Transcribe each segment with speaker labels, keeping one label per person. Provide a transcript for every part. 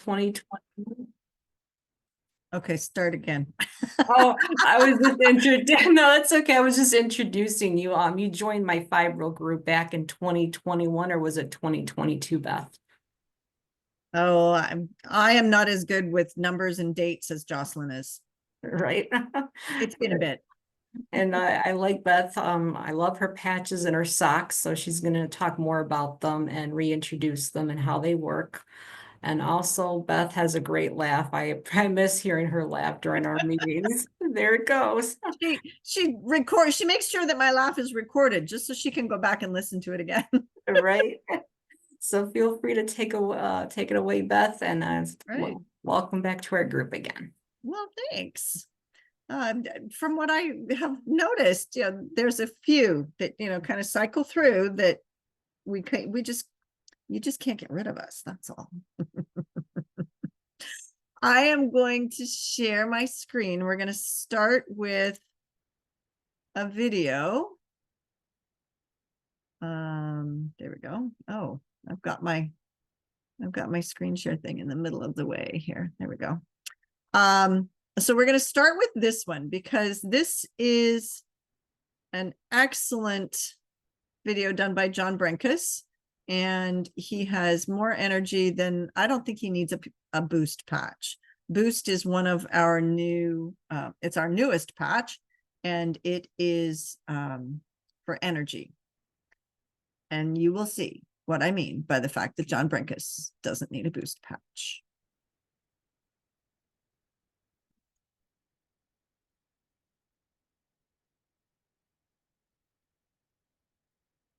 Speaker 1: 2020.
Speaker 2: Okay, start again.
Speaker 1: Oh, I was just introducing. No, that's okay. I was just introducing you. You joined my Fibro group back in 2021, or was it 2022, Beth?
Speaker 2: Oh, I am not as good with numbers and dates as Jocelyn is.
Speaker 1: Right.
Speaker 2: It's been a bit.
Speaker 1: And I like Beth. I love her patches and her socks. So she's going to talk more about them and reintroduce them and how they work. And also, Beth has a great laugh. I miss hearing her laugh during our meetings. There it goes.
Speaker 2: She makes sure that my laugh is recorded just so she can go back and listen to it again.
Speaker 1: Right. So feel free to take it away, Beth, and
Speaker 2: Right.
Speaker 1: welcome back to our group again.
Speaker 2: Well, thanks. From what I have noticed, there's a few that kind of cycle through that you just can't get rid of us. That's all. I am going to share my screen. We're going to start with a video. There we go. Oh, I've got my screen share thing in the middle of the way here. There we go. So we're going to start with this one because this is an excellent video done by John Brenkus, and he has more energy than I don't think he needs a boost patch. Boost is one of our new, it's our newest patch, and it is for energy. And you will see what I mean by the fact that John Brenkus doesn't need a boost patch.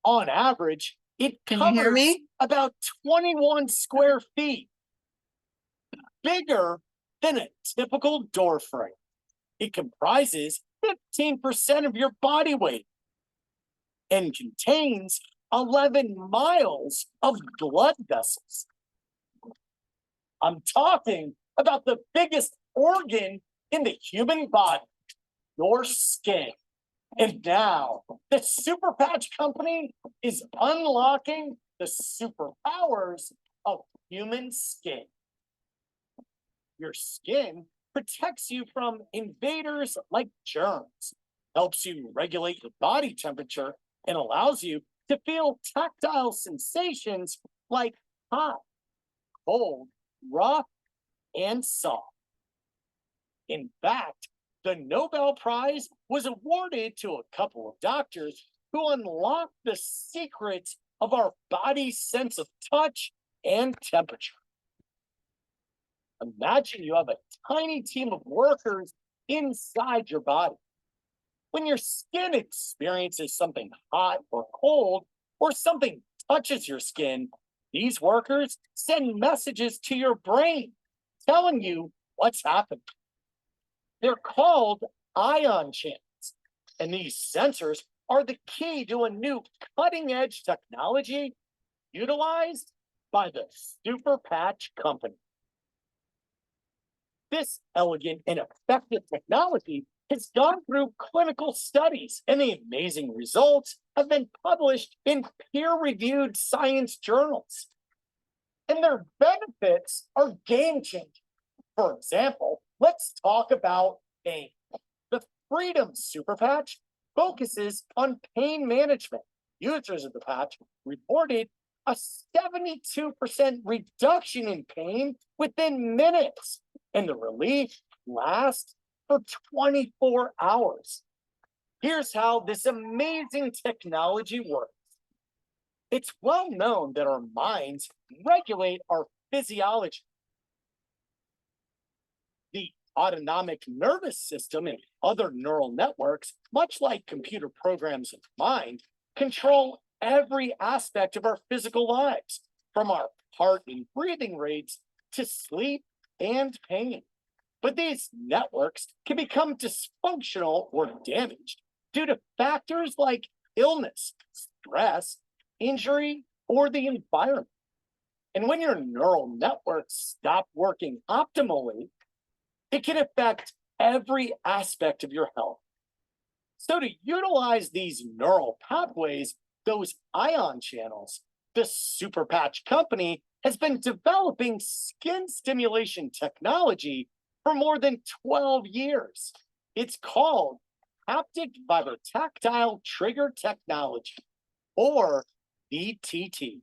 Speaker 3: On average, it
Speaker 2: Can you hear
Speaker 3: covers
Speaker 2: me?
Speaker 3: about 21 square feet, bigger than a typical door frame. It comprises 15% of your body weight and contains 11 miles of blood vessels. I'm talking about the biggest organ in the human body, your skin. And now the Superpatch company is unlocking the superpowers of human skin. Your skin protects you from invaders like germs, helps you regulate your body temperature, and allows you to feel tactile sensations like hot, cold, rough, and soft. In fact, the Nobel Prize was awarded to a couple of doctors who unlocked the secrets of our body's sense of touch and temperature. Imagine you have a tiny team of workers inside your body. When your skin experiences something hot or cold, or something touches your skin, these workers send messages to your brain telling you what's happening. They're called ion channels, and these sensors are the key to a new cutting-edge technology utilized by the Superpatch company. This elegant and effective technology has gone through clinical studies, and the amazing results have been published in peer-reviewed science journals. And their benefits are game-changing. For example, let's talk about pain. The Freedom Superpatch focuses on pain management. Users of the patch reported a 72% reduction in pain within minutes, and the relief lasts for 24 hours. Here's how this amazing technology works. It's well known that our minds regulate our physiology. The autonomic nervous system and other neural networks, much like computer programs of the mind, control every aspect of our physical lives, from our heart and breathing rates to sleep and pain. But these networks can become dysfunctional or damaged due to factors like illness, stress, injury, or the environment. And when your neural networks stop working optimally, it can affect every aspect of your health. So to utilize these neural pathways, those ion channels, The Superpatch company has been developing skin stimulation technology for more than 12 years. It's called haptic fiber tactile trigger technology, or BTT.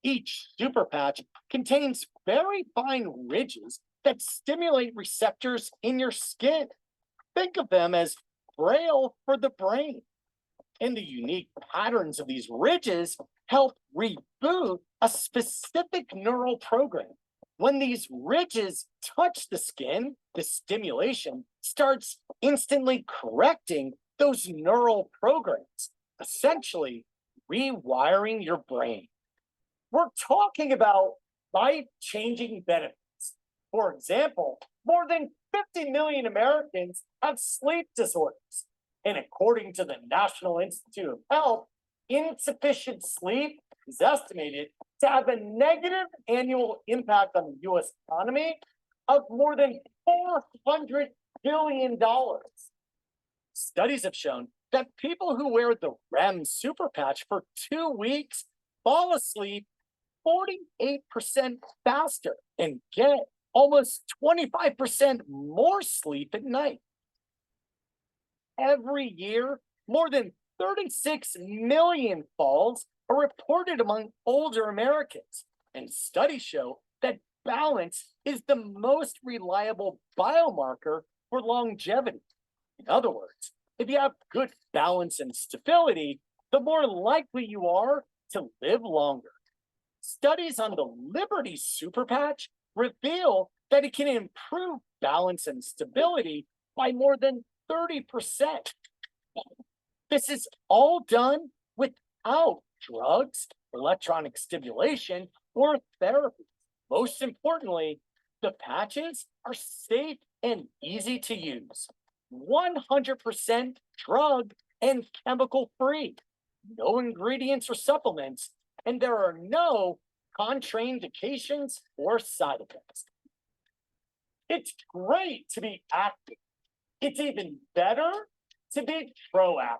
Speaker 3: Each Superpatch contains very fine ridges that stimulate receptors in your skin. Think of them as braille for the brain. And the unique patterns of these ridges help reboot a specific neural program. When these ridges touch the skin, the stimulation starts instantly correcting those neural programs, essentially rewiring your brain. We're talking about life-changing benefits. For example, more than 50 million Americans have sleep disorders. And according to the National Institute of Health, insufficient sleep is estimated to have a negative annual impact on the US economy of more than $400 billion. Studies have shown that people who wear the REM Superpatch for 2 weeks fall asleep 48% faster and get almost 25% more sleep at night. Every year, more than 36 million falls are reported among older Americans, and studies show that balance is the most reliable biomarker for longevity. In other words, if you have good balance and stability, the more likely you are to live longer. Studies on the Liberty Superpatch reveal that it can improve balance and stability by more than 30%. This is all done without drugs, electronic stimulation, or therapy. Most importantly, the patches are safe and easy to use. 100% drug and chemical free. No ingredients or supplements, and there are no contraindications or side effects. It's great to be active. It's even better to be proactive.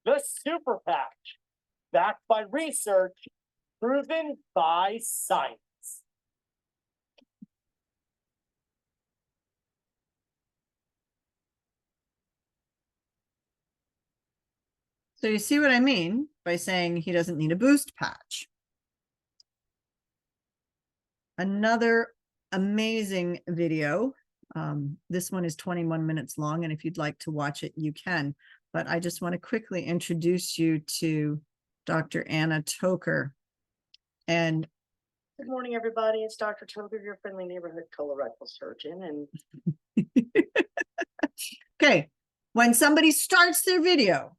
Speaker 3: The Superpatch, backed by research, proven by science.
Speaker 2: So you see what I mean by saying he doesn't need a boost patch. Another amazing video. This one is 21 minutes long, and if you'd like to watch it, you can. But I just want to quickly introduce you to Dr. Anna Toker. And
Speaker 4: good morning, everybody. It's Dr. Toker, your friendly neighborhood colorectal surgeon. And
Speaker 2: okay, when somebody starts their video,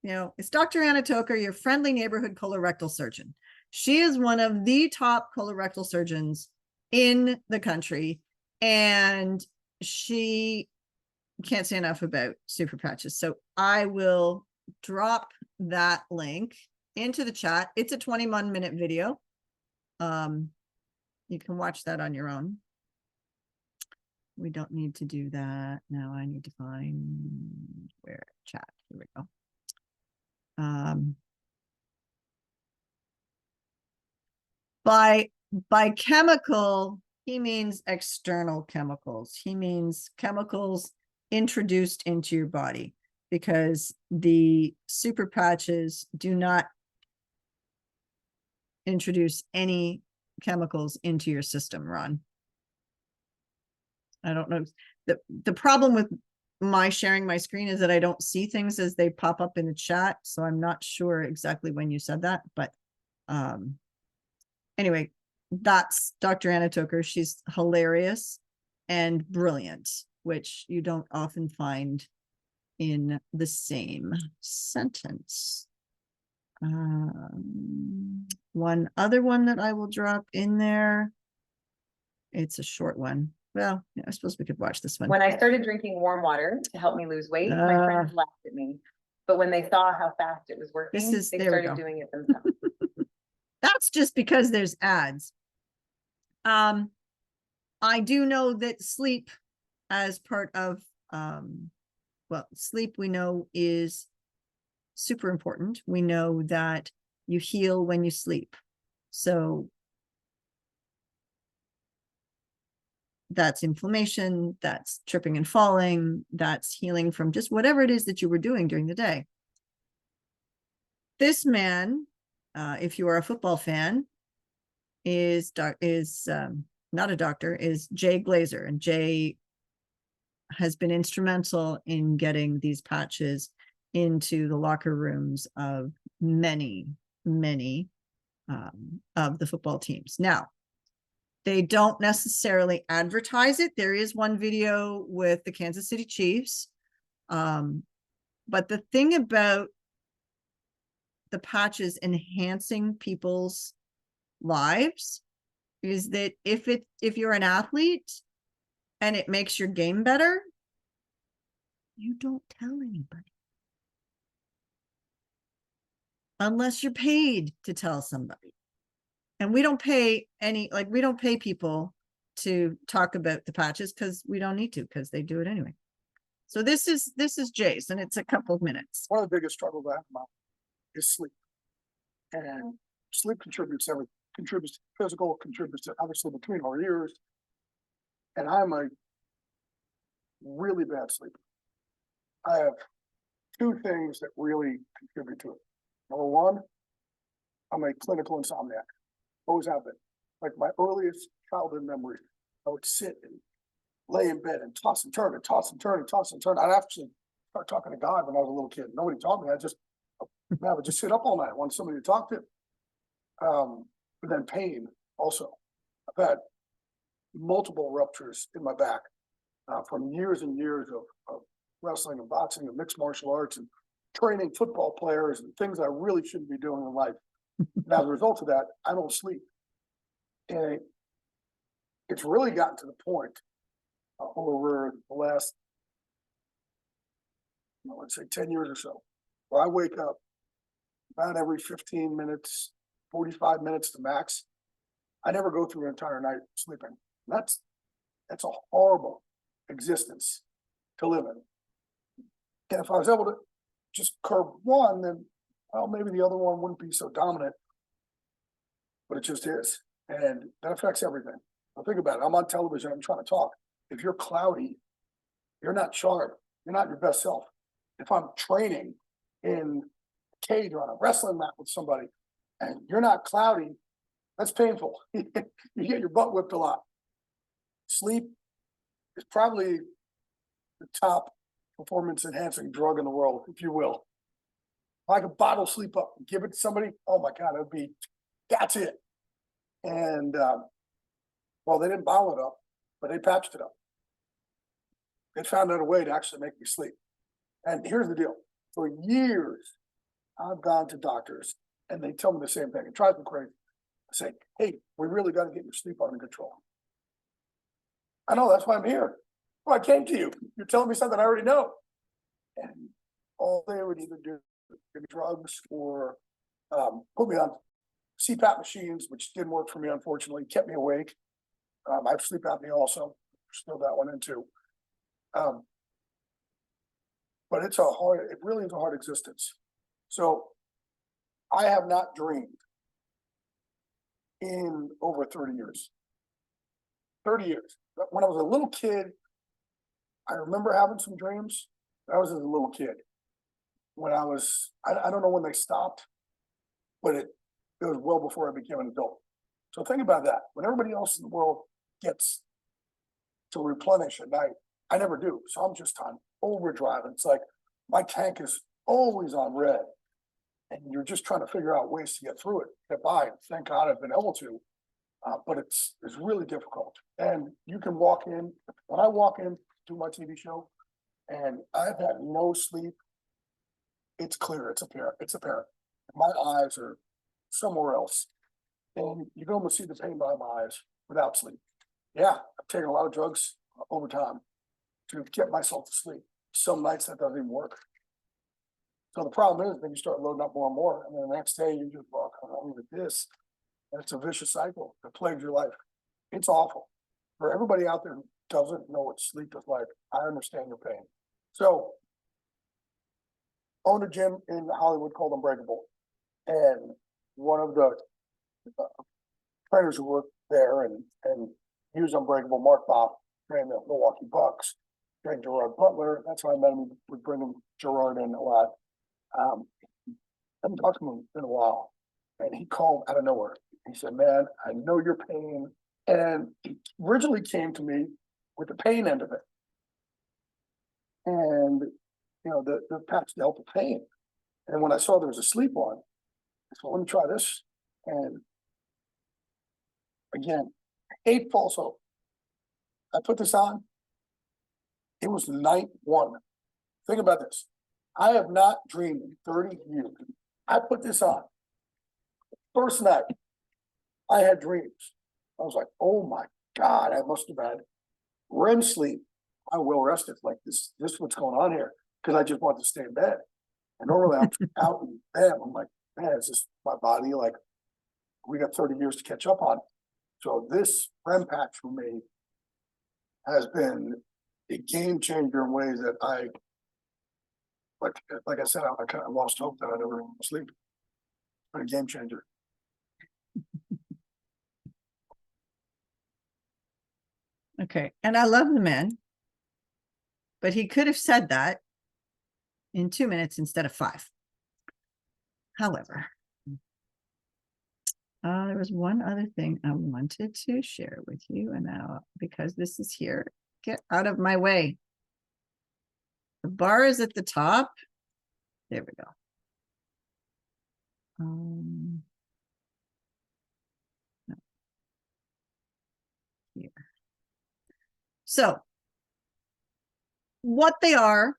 Speaker 2: it's Dr. Anna Toker, your friendly neighborhood colorectal surgeon. She is one of the top colorectal surgeons in the country, and she can't say enough about super patches. So I will drop that link into the chat. It's a 21-minute video. You can watch that on your own. We don't need to do that. Now I need to find where chat. Here we go. By chemical, he means external chemicals. He means chemicals introduced into your body, because the super patches do not introduce any chemicals into your system, Ron. I don't know. The problem with my sharing my screen is that I don't see things as they pop up in the chat. So I'm not sure exactly when you said that, but anyway, that's Dr. Anna Toker. She's hilarious and brilliant, which you don't often find in the same sentence. One other one that I will drop in there. It's a short one. Well, yeah, I suppose we could watch this one.
Speaker 5: When I started drinking warm water to help me lose weight, my friends laughed at me. But when they saw how fast it was working, they started doing it themselves.
Speaker 2: That's just because there's ads. I do know that sleep as part of, sleep we know is super important. We know that You heal when you sleep. So that's inflammation, that's tripping and falling, that's healing from just whatever it is that you were doing during the day. This man, if you are a football fan, is not a doctor, is Jay Glazer. And Jay has been instrumental in getting these patches into the locker rooms of many of the football teams. Now, they don't necessarily advertise it. There is one video with the Kansas City Chiefs. But the thing about the patches enhancing people's lives is that if you're an athlete and it makes your game better, you don't tell anybody. Unless you're paid to tell somebody. And we don't pay we don't pay people to talk about the patches because we don't need to, because they do it anyway. So this is Jay's, and it's a couple of minutes.
Speaker 6: One of the biggest struggles I have about is sleep. And sleep contributes to physical, contributes to obviously between our ears. And I'm a really bad sleeper. I have two things that really contribute to it. Number one, I'm a clinical insomniac. Always have been. Like my earliest childhood memory, I would sit and lay in bed and toss and turn and toss and turn and toss and turn. I'd actually start talking to God when I was a little kid. Nobody taught me. I would just sit up all night. I wanted somebody to talk to. But then pain also. I've had multiple ruptures in my back from years and years of wrestling and boxing and mixed martial arts and training football players and things I really shouldn't be doing in life. And as a result of that, I don't sleep. And it's really gotten to the point over the last, let's say 10 years or so, where I wake up about every 15 minutes, 45 minutes to max. I never go through an entire night sleeping. That's a horrible existence to live in. And if I was able to just curb one, then well, maybe the other one wouldn't be so dominant. But it just is. And that affects everything. Now think about it. I'm on television, I'm trying to talk. If you're cloudy, you're not sharp, you're not your best self. If I'm training in a cage or on a wrestling mat with somebody and you're not cloudy, that's painful. You get your butt whipped a lot. Sleep is probably the top performance enhancing drug in the world, if you will. If I could bottle sleep up and give it to somebody, oh my God, that's it. And well, they didn't bottle it up, but they patched it up. They found out a way to actually make me sleep. And here's the deal. For years, I've gone to doctors and they tell me the same thing. It drives me crazy. I say, hey, we really got to get your sleep under control. I know, that's why I'm here. Well, I came to you. You're telling me something I already know. And all they would either do give me drugs or put me on CPAP machines, which didn't work for me, unfortunately, kept me awake. I have sleep apnea also, still that one in too. But it really is a hard existence. So I have not dreamed in over 30 years. 30 years. When I was a little kid, I remember having some dreams. That was as a little kid. When I don't know when they stopped, but it was well before I became an adult. So think about that. When everybody else in the world gets to replenish at night, I never do. So I'm just on overdrive. It's like my tank is always on red. And you're just trying to figure out ways to get through it, get by. Thank God I've been able to. But it's really difficult. And you can walk in, when I walk in to my TV show and I've had no sleep, it's clear, it's apparent. My eyes are somewhere else. And you can almost see the pain behind my eyes without sleep. Yeah, I've taken a lot of drugs over time to get myself to sleep. Some nights that doesn't even work. So the problem is then you start loading up more and more, and then the next day you just walk around with this. And it's a vicious cycle that plagues your life. It's awful. For everybody out there who doesn't know what sleep is like, I understand your pain. So owned a gym in Hollywood called Unbreakable. And one of the uh, trainers who worked there, and he was unbreakable. Mark Bob trained the Milwaukee Bucks, trained Gerard Butler. That's why I met him. We bring him Gerard in a lot. I haven't talked to him in a while, and he called out of nowhere. He said, "Man, I know your pain," and he originally came to me with the pain end of it, and the patch to help the pain. And when I saw there was a sleep one, I said, "Let me try this." And again, hate false hope. I put this on. It was night one. Think about this. I have not dreamed in 30 years. I put this on. First night, I had dreams. I was like, oh my God, I must have had REM sleep. I well rested. Like this is what's going on here. Because I just wanted to stay in bed. And normally I'm out in bed. I'm like, man, it's just my body. Like, we got 30 years to catch up on. So this REM patch for me has been a game changer in ways that like I said, I kind of lost hope that I'd ever sleep. But a game changer.
Speaker 2: Okay, and I love the man, but he could have said that in 2 minutes instead of 5. However, there was one other thing I wanted to share with you, and now because this is here, get out of my way. The bar is at the top. There we go. Here. So, what they are,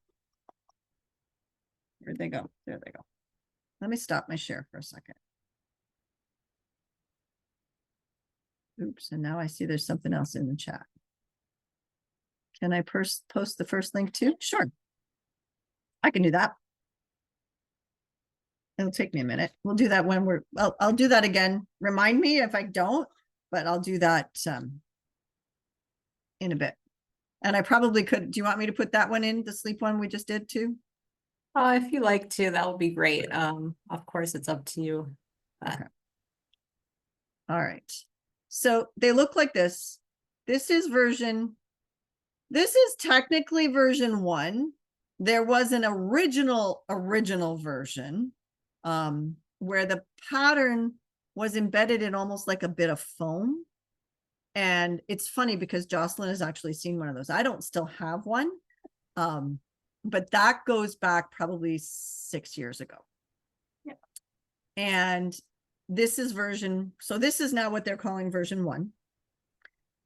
Speaker 2: where'd they go? There they go. Let me stop my share for a second. Oops, and now I see there's something else in the chat. Can I post the first link too? Sure. I can do that. It'll take me a minute. We'll do that when I'll do that again. Remind me if I don't, but I'll do that in a bit. And I probably could, do you want me to put that one in, the sleep one we just did too?
Speaker 1: If you like to, that would be great. Of course, it's up to you.
Speaker 2: Okay. All right. So they look like this. This is technically version 1. There was an original version where the pattern was embedded in almost like a bit of foam. And it's funny because Jocelyn has actually seen one of those. I don't still have one, but that goes back probably 6 years ago. Yeah. And this is so this is now what they're calling version 1.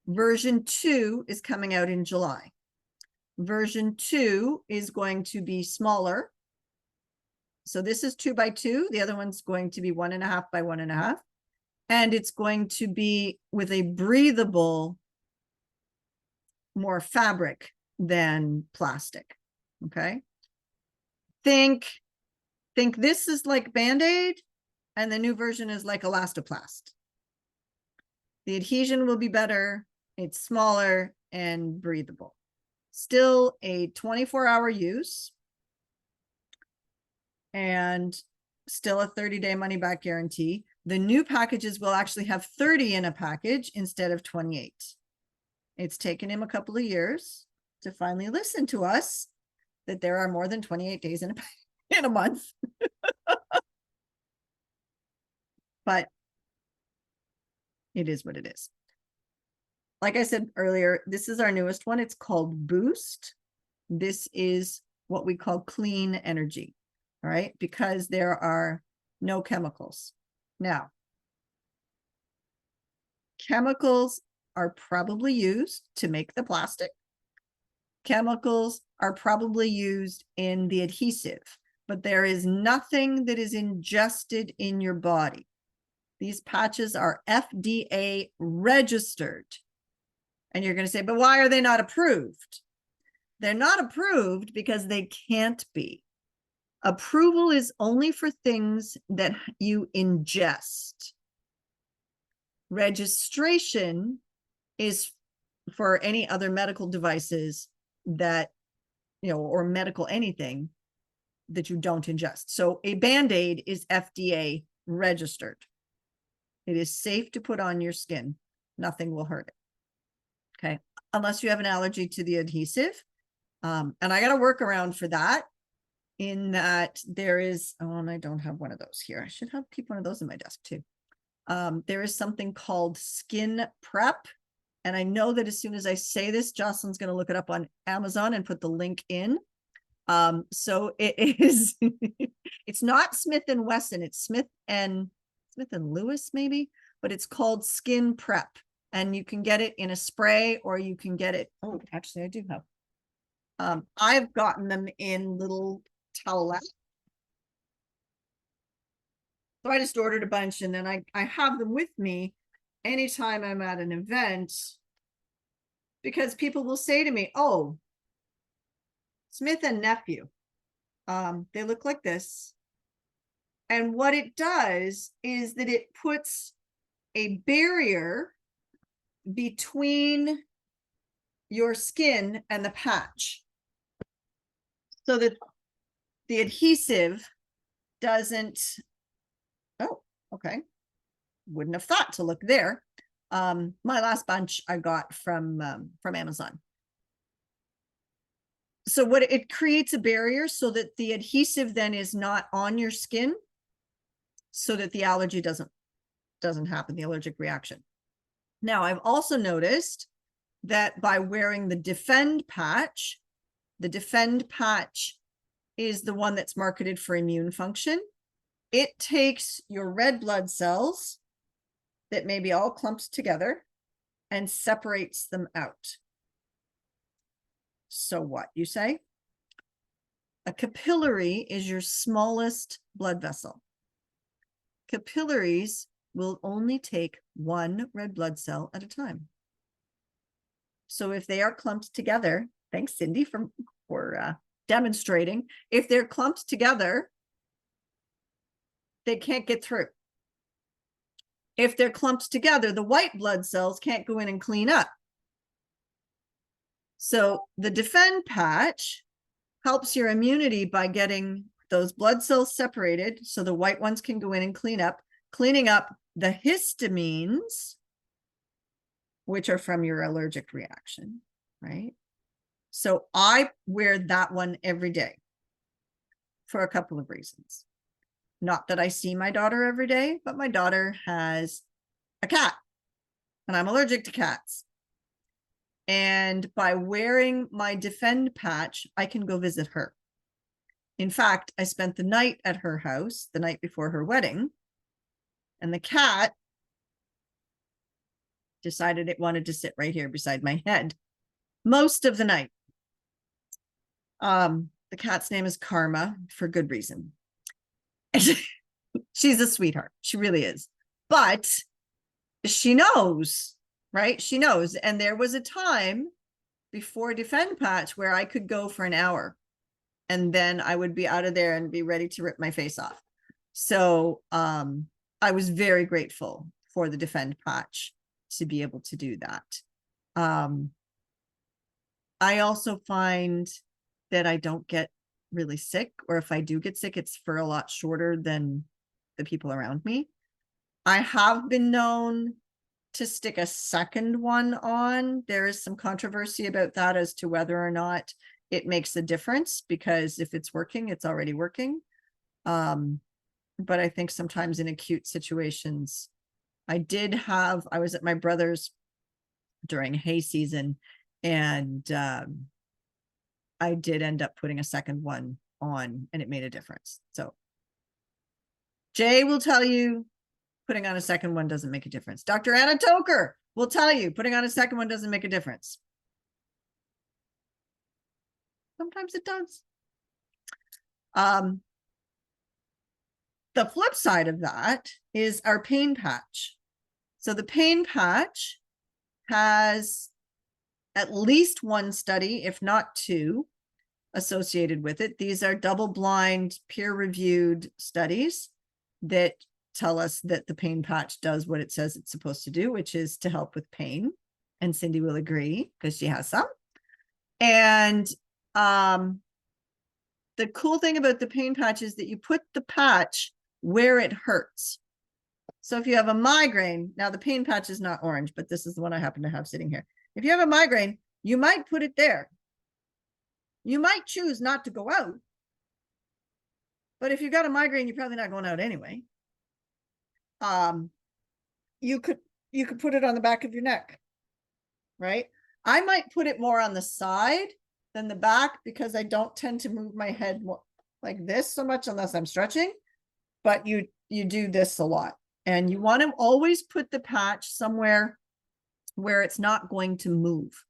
Speaker 2: Version 2 is coming out in July. Version 2 is going to be smaller. So this is 2 by 2. The other one's going to be 1.5 by 1.5. And it's going to be with a breathable, more fabric than plastic. Okay. Think this is like Band-Aid, and the new version is like Elastoplast. The adhesion will be better. It's smaller and breathable. Still a 24-hour use. And still a 30-day money-back guarantee. The new packages will actually have 30 in a package instead of 28. It's taken him a couple of years to finally listen to us that there are more than 28 days in a month. But it is what it is. Like I said earlier, this is our newest one. It's called Boost. This is what we call clean energy. All right, because there are no chemicals. Now, chemicals are probably used to make the plastic. Chemicals are probably used in the adhesive, but there is nothing that is ingested in your body. These patches are FDA registered. And you're going to say, but why are they not approved? They're not approved because they can't be. Approval is only for things that you ingest. Registration is for any other medical devices that, or medical anything that you don't ingest. So a Band-Aid is FDA registered. It is safe to put on your skin. Nothing will hurt it. Okay. Unless you have an allergy to the adhesive. And I got a workaround for that, in that there is, oh, and I don't have one of those here. I should keep one of those in my desk too. There is something called Skin Prep. And I know that as soon as I say this, Jocelyn's going to look it up on Amazon and put the link in. So it is, it's not Smith and Wesson, it's Smith and Lewis maybe, but it's called Skin Prep. And you can get it in a spray, or you can get it, oh, actually I do have. I've gotten them in little towelettes. So I just ordered a bunch, and then I have them with me anytime I'm at an event, because people will say to me, oh, Smith and Nephew, they look like this. And what it does is that it puts a barrier between your skin and the patch, so that the adhesive doesn't, oh, okay. Wouldn't have thought to look there. My last bunch I got from Amazon. So what it creates a barrier so that the adhesive then is not on your skin, so that the allergy doesn't happen, the allergic reaction. Now, I've also noticed that by wearing the Defend patch is the one that's marketed for immune function. It takes your red blood cells that may be all clumped together and separates them out. So what, you say? A capillary is your smallest blood vessel. Capillaries will only take one red blood cell at a time. So if they are clumped together, thanks Cindy for demonstrating, if they're clumped together, they can't get through. If they're clumped together, the white blood cells can't go in and clean up. So the Defend patch helps your immunity by getting those blood cells separated so the white ones can go in and cleaning up the histamines, which are from your allergic reaction, right? So I wear that one every day for a couple of reasons. Not that I see my daughter every day, but my daughter has a cat and I'm allergic to cats. And by wearing my Defend patch, I can go visit her. In fact, I spent the night at her house the night before her wedding, and the cat decided it wanted to sit right here beside my head most of the night. The cat's name is Karma, for good reason. She's a sweetheart. She really is. But she knows, right? She knows. And there was a time before Defend patch where I could go for an hour and then I would be out of there and be ready to rip my face off. So I was very grateful for the Defend patch to be able to do that. I also find that I don't get really sick, or if I do get sick, it's for a lot shorter than the people around me. I have been known to stick a second one on. There is some controversy about that as to whether or not it makes a difference, because if it's working, it's already working. But I think sometimes in acute situations, I was at my brother's during hay season, and I did end up putting a second one on, and it made a difference. So Jay will tell you putting on a second one doesn't make a difference. Dr. Anna Toker will tell you putting on a second one doesn't make a difference. Sometimes it does. The flip side of that is our pain patch. So the pain patch has at least one study, if not two, associated with it. These are double-blind, peer-reviewed studies that tell us that the pain patch does what it says it's supposed to do, which is to help with pain. And Cindy will agree because she has some. And the cool thing about the pain patch is that you put the patch where it hurts. So if you have a migraine, now the pain patch is not orange, but this is the one I happen to have sitting here. If you have a migraine, you might put it there. You might choose not to go out. But if you've got a migraine, you're probably not going out anyway. You could put it on the back of your neck, right? I might put it more on the side than the back because I don't tend to move my head more like this so much unless I'm stretching, but you do this a lot. And you want to always put the patch somewhere where it's not going to move.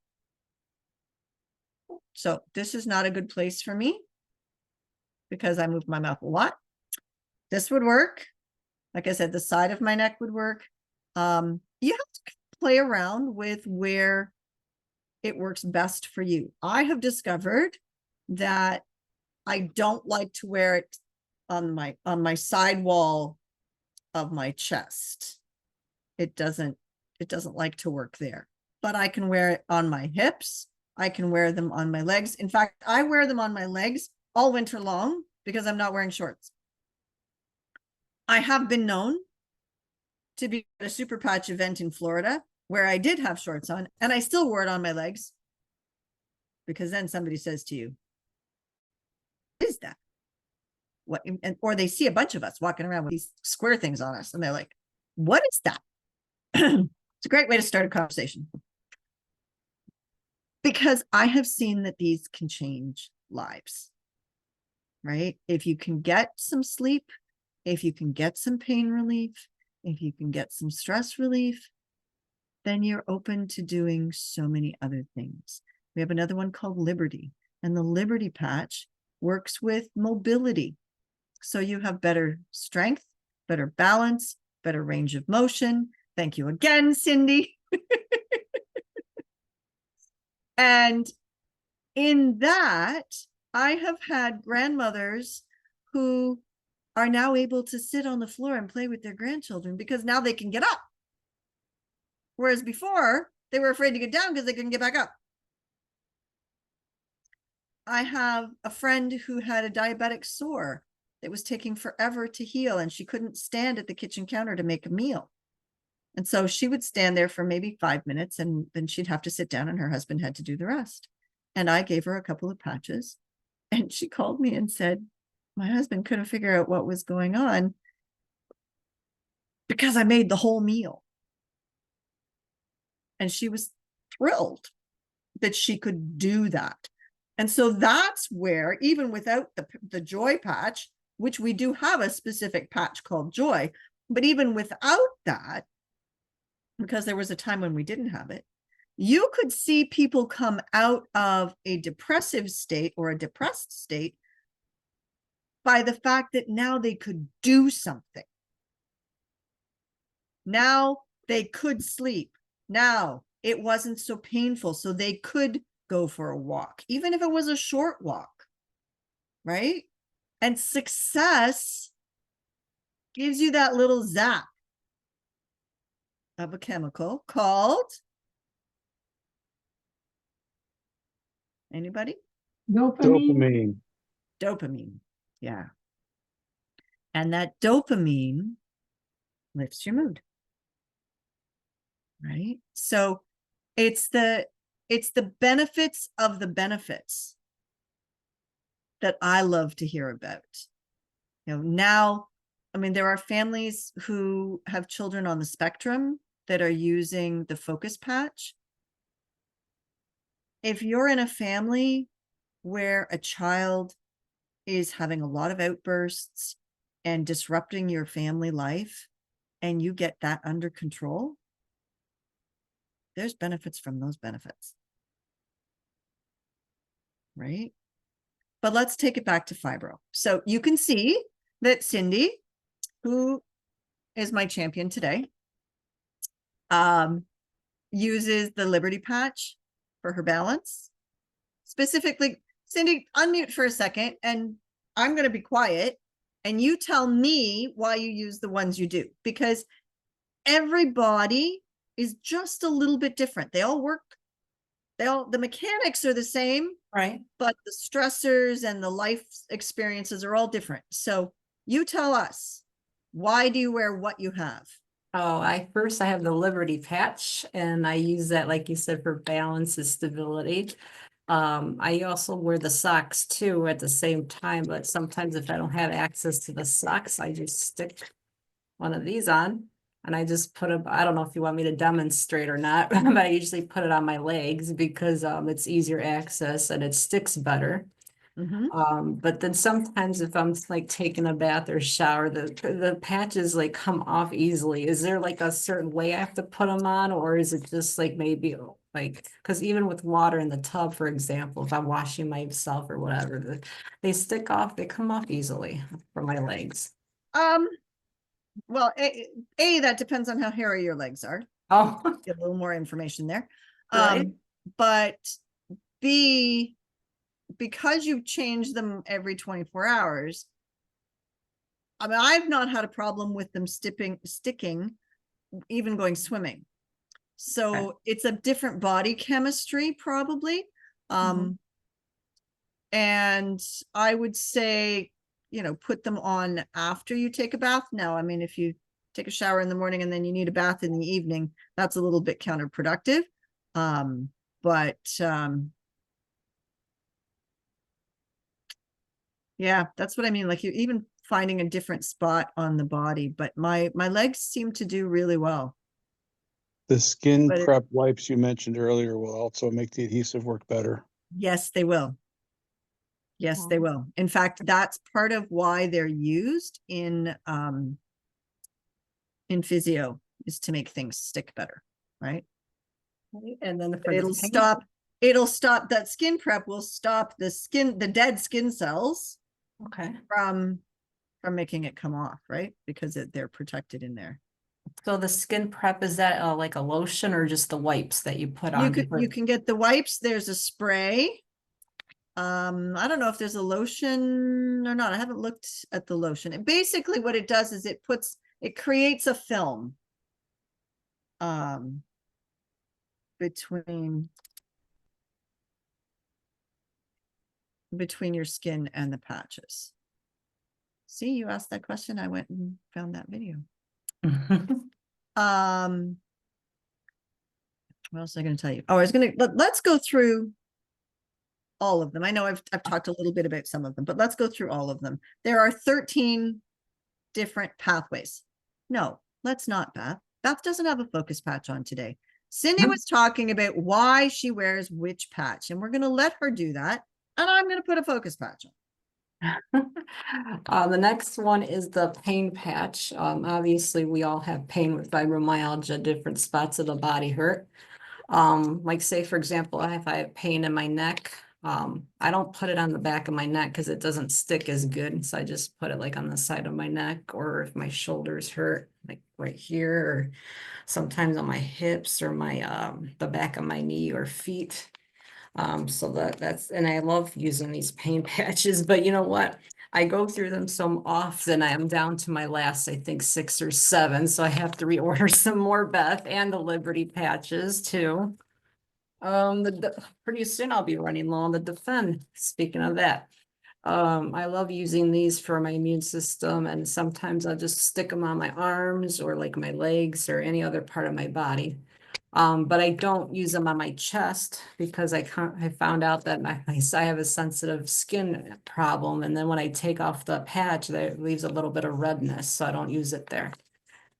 Speaker 2: So this is not a good place for me because I move my mouth a lot. This would work. Like I said, the side of my neck would work. You have to play around with where it works best for you. I have discovered that I don't like to wear it on my side wall of my chest. It doesn't like to work there, but I can wear it on my hips. I can wear them on my legs. In fact, I wear them on my legs all winter long because I'm not wearing shorts. I have been known to be at a Superpatch event in Florida where I did have shorts on and I still wore it on my legs because then somebody says to you, "What is that?" What? Or they see a bunch of us walking around with these square things on us and they're like, "What is that?" It's a great way to start a conversation because I have seen that these can change lives, right? If you can get some sleep, if you can get some pain relief, if you can get some stress relief, then you're open to doing so many other things. We have another one called Liberty, and the Liberty patch works with mobility. So you have better strength, better balance, better range of motion. Thank you again, Cindy. And in that, I have had grandmothers who are now able to sit on the floor and play with their grandchildren because now they can get up. Whereas before, they were afraid to get down because they couldn't get back up. I have a friend who had a diabetic sore that was taking forever to heal, and she couldn't stand at the kitchen counter to make a meal. And so she would stand there for maybe 5 minutes and then she'd have to sit down and her husband had to do the rest. And I gave her a couple of patches and she called me and said, "My husband couldn't figure out what was going on because I made the whole meal." And she was thrilled that she could do that. And so that's where, even without the Joy patch, which we do have a specific patch called Joy, but even without that, because there was a time when we didn't have it, you could see people come out of a depressive state or a depressed state by the fact that now they could do something. Now they could sleep. Now it wasn't so painful, so they could go for a walk, even if it was a short walk, right? And success gives you that little zap of a chemical called, anybody?
Speaker 7: Dopamine.
Speaker 2: Dopamine. Yeah. And that dopamine lifts your mood. Right? So it's the benefits of the benefits that I love to hear about. Now, I mean, there are families who have children on the spectrum that are using the focus patch. If you're in a family where a child is having a lot of outbursts and disrupting your family life, and you get that under control, there's benefits from those benefits. Right? But let's take it back to fibro. So you can see that Cindy, who is my champion today, uses the Liberty patch for her balance. Specifically, Cindy, unmute for a second, and I'm going to be quiet, and you tell me why you use the ones you do, because everybody is just a little bit different. They all work. The mechanics are the same,
Speaker 1: Right.
Speaker 2: but the stressors and the life experiences are all different. So you tell us, Why do you wear what you have?
Speaker 1: Oh, I have the Liberty patch and I use that, like you said, for balance and stability. I also wear the socks too at the same time, but sometimes if I don't have access to the socks, I just stick one of these on and I just put it, I don't know if you want me to demonstrate or not, but I usually put it on my legs because it's easier access and it sticks better. But then sometimes if I'm like taking a bath or shower, the patches like come off easily. Is there like a certain way I have to put them on, or is it just like maybe like, because even with water in the tub, for example, if I'm washing myself or whatever, they stick off, they come off easily for my legs.
Speaker 2: Well, that depends on how hairy your legs are.
Speaker 1: Oh,
Speaker 2: Get a little more information there.
Speaker 1: right.
Speaker 2: But B, because you've changed them every 24 hours, I mean, I've not had a problem with them sticking, even going swimming. So
Speaker 1: Okay.
Speaker 2: it's a different body chemistry, probably. And I would say, put them on after you take a bath. Now, I mean, if you take a shower in the morning and then you need a bath in the evening, that's a little bit counterproductive. Yeah, that's what I mean. Like, you even finding a different spot on the body, but my legs seem to do really well.
Speaker 7: The skin
Speaker 2: But
Speaker 7: prep wipes you mentioned earlier will also make the adhesive work better.
Speaker 2: yes, they will. Yes, they will. In fact, that's part of why they're used in physio, is to make things stick better, right?
Speaker 1: And then
Speaker 2: But it'll stop that skin prep will stop the dead skin cells
Speaker 1: Okay.
Speaker 2: from making it come off, right? Because they're protected in there.
Speaker 1: So the skin prep, is that like a lotion or just the wipes that you put on?
Speaker 2: You can get the wipes. There's a spray. I don't know if there's a lotion or not. I haven't looked at the lotion. And basically what it does is it creates a film between your skin and the patches. See, you asked that question. I went and found that video. What else was I going to tell you? Oh, let's go through all of them. I know I've talked a little bit about some of them, but let's go through all of them. There are 13 different pathways. No, let's not, Beth. Beth doesn't have a focus patch on today. Cindy was talking about why she wears which patch, and we're going to let her do that. And I'm going to put a focus patch on.
Speaker 1: The next one is the pain patch. Obviously we all have pain with fibromyalgia, different spots of the body hurt. Like say, for example, if I have pain in my neck, I don't put it on the back of my neck because it doesn't stick as good. So I just put it like on the side of my neck, or if my shoulders hurt, like right here, or sometimes on my hips or my the back of my knee or feet. So and I love using these pain patches, but you know what? I go through them so often. I'm down to my last, I think 6 or 7. So I have to reorder some more, Beth, and the Liberty patches too. Pretty soon I'll be running low on the Defend. Speaking of that, I love using these for my immune system, and sometimes I'll just stick them on my arms or like my legs or any other part of my body. But I don't use them on my chest because I found out that I have a sensitive skin problem. And then when I take off the patch, that leaves a little bit of redness. So I don't use it there.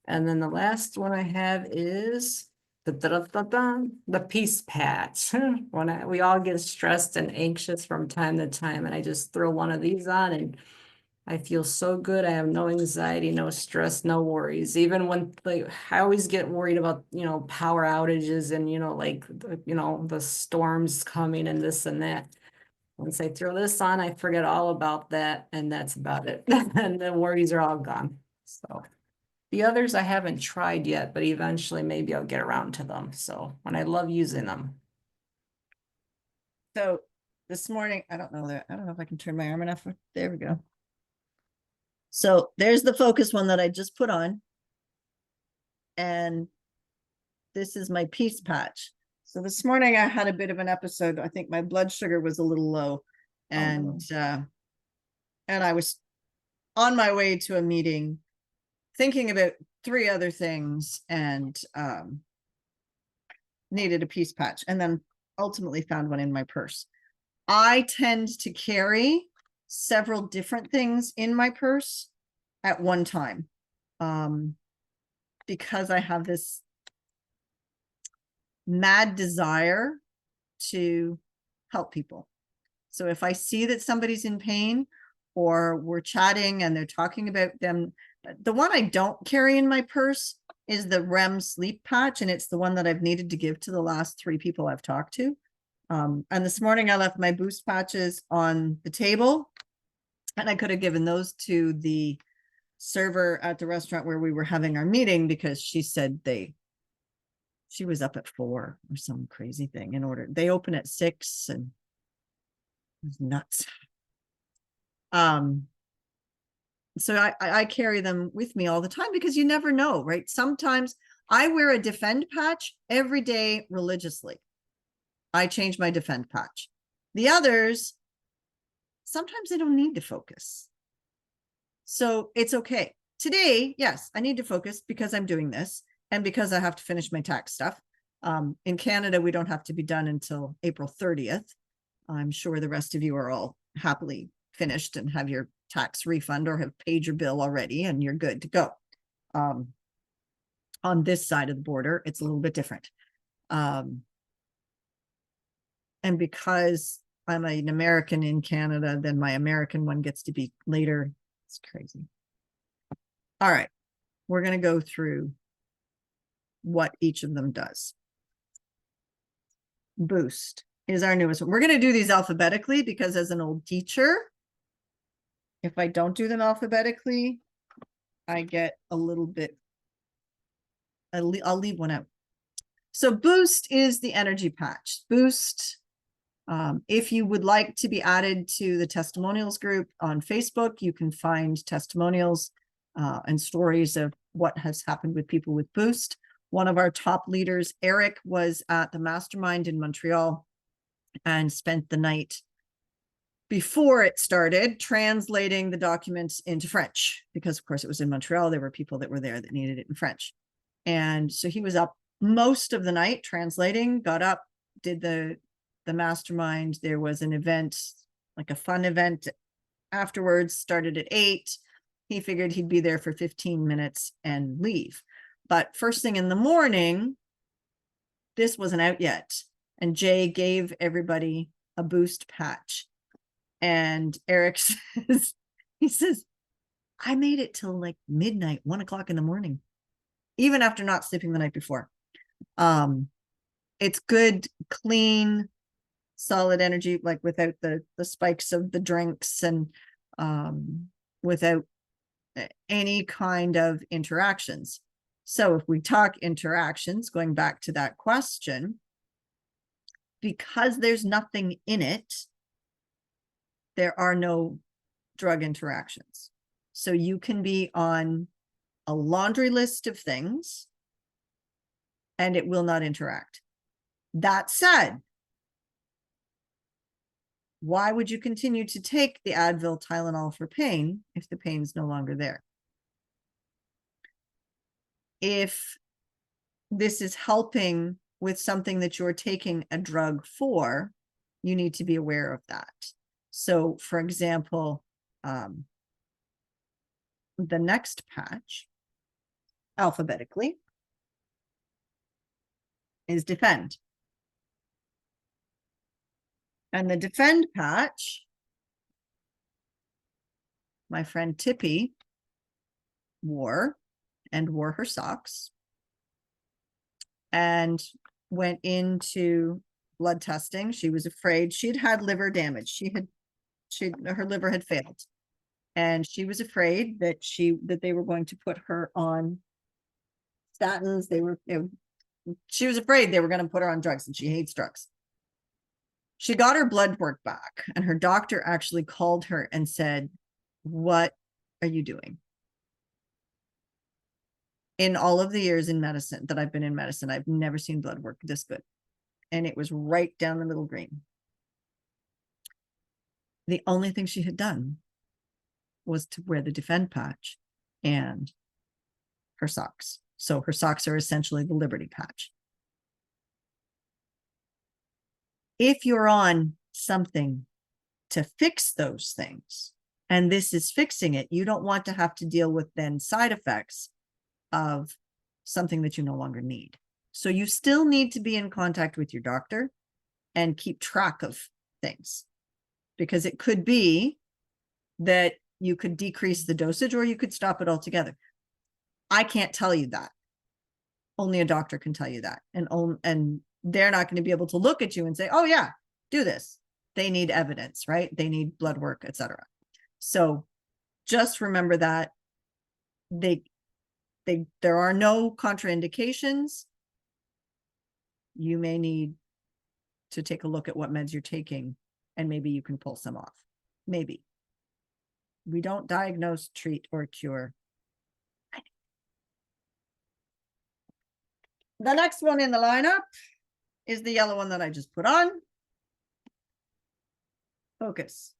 Speaker 1: And then the last one I have is the peace patch. When we all get stressed and anxious from time to time, and I just throw one of these on and I feel so good. I have no anxiety, no stress, no worries. Even when like I always get worried about, power outages and, like, the storms coming and this and that. Once I throw this on, I forget all about that. And that's about it. And the worries are all gone. So the others I haven't tried yet, but eventually maybe I'll get around to them. So, and I love using them.
Speaker 2: So this morning, I don't know if I can turn my arm enough. There we go. So there's the focus one that I just put on. And this is my peace patch. So this morning I had a bit of an episode. I think my blood sugar was a little low. And I was on my way to a meeting thinking about 3 other things and needed a piece patch, and then ultimately found one in my purse. I tend to carry several different things in my purse at one time, because I have this mad desire to help people. So if I see that somebody's in pain, or we're chatting and they're talking about them, the one I don't carry in my purse is the REM sleep patch, and it's the one that I've needed to give to the last 3 people I've talked to. And this morning I left my boost patches on the table, and I could have given those to the server at the restaurant where we were having our meeting, because she said she was up at 4 or some crazy thing they open at 6, and it was nuts. So I carry them with me all the time, because you never know, right? Sometimes I wear a defend patch every day religiously. I change my defend patch. The others, sometimes they don't need to focus. So it's okay. Today, yes, I need to focus because I'm doing this and because I have to finish my tax stuff. In Canada, we don't have to be done until April 30th. I'm sure the rest of you are all happily finished and have your tax refund or have paid your bill already, and you're good to go. On this side of the border, it's a little bit different. And because I'm an American in Canada, then my American one gets to be later. It's crazy. All right, we're going to go through what each of them does. Boost is our newest one. We're going to do these alphabetically because as an old teacher, if I don't do them alphabetically, I get a little bit, I'll leave one out. So Boost is the energy patch. Boost, if you would like to be added to the testimonials group on Facebook, you can find testimonials and stories of what has happened with people with Boost. One of our top leaders, Eric, was at the mastermind in Montreal and spent the night before it started translating the documents into French, because of course it was in Montreal. There were people that were there that needed it in French. And so he was up most of the night translating, got up, did the mastermind. There was an event, like a fun event afterwards, started at 8. He figured he'd be there for 15 minutes and leave. But first thing in the morning, this wasn't out yet. And Jay gave everybody a Boost patch. And Eric says, he says, I made it till like midnight, 1 o'clock in the morning, even after not sleeping the night before. It's good, clean, solid energy, like without the spikes of the drinks and without any kind of interactions. So if we talk interactions, going back to that question, because there's nothing in it, there are no drug interactions. So you can be on a laundry list of things and it will not interact. That said, why would you continue to take the Advil, Tylenol for pain if the pain is no longer there? If this is helping with something that you're taking a drug for, you need to be aware of that. So, for example, the next patch, alphabetically, is Defend. And the Defend patch, my friend Tippy wore her socks and went into blood testing. She was afraid. She'd had liver damage. Her liver had failed. And she was afraid that they were going to put her on statins. She was afraid they were going to put her on drugs, and she hates drugs. She got her blood work back, and her doctor actually called her and said, "What are you doing?" In all of the years in medicine that I've been in medicine, I've never seen blood work this good. And it was right down the middle green. The only thing she had done was to wear the Defend patch and her socks. So her socks are essentially the Liberty patch. If you're on something to fix those things, and this is fixing it, you don't want to have to deal with then side effects of something that you no longer need. So you still need to be in contact with your doctor and keep track of things, because it could be that you could decrease the dosage or you could stop it altogether. I can't tell you that. Only a doctor can tell you that. And they're not going to be able to look at you and say, oh yeah, do this. They need evidence, right? They need blood work, etc. So just remember that there are no contraindications. You may need to take a look at what meds you're taking, and maybe you can pull some off. Maybe. We don't diagnose, treat, or cure. The next one in the lineup is the yellow one that I just put on. Focus.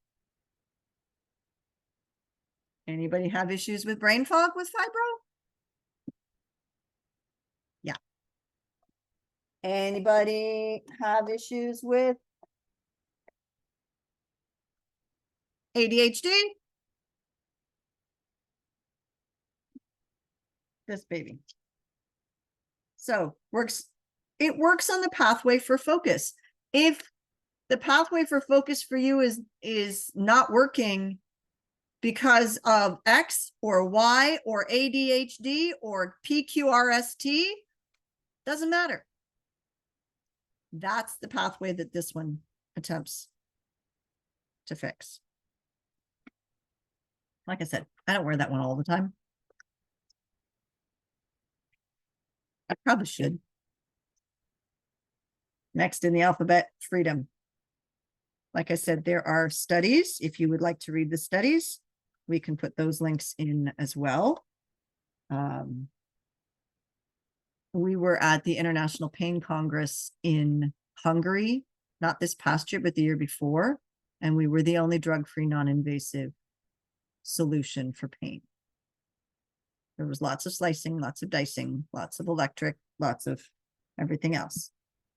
Speaker 2: Anybody have issues with brain fog with fibro? Yeah. Anybody have issues with ADHD? This baby. So it works on the pathway for focus. If the pathway for focus for you is not working because of X or Y or ADHD or PQRST, doesn't matter. That's the pathway that this one attempts to fix. Like I said, I don't wear that one all the time. I probably should. Next in the alphabet, freedom. Like I said, there are studies. If you would like to read the studies, we can put those links in as well. We were at the International Pain Congress in Hungary, not this past year, but the year before. And we were the only drug-free, non-invasive solution for pain. There was lots of slicing, lots of dicing, lots of electric, lots of everything else.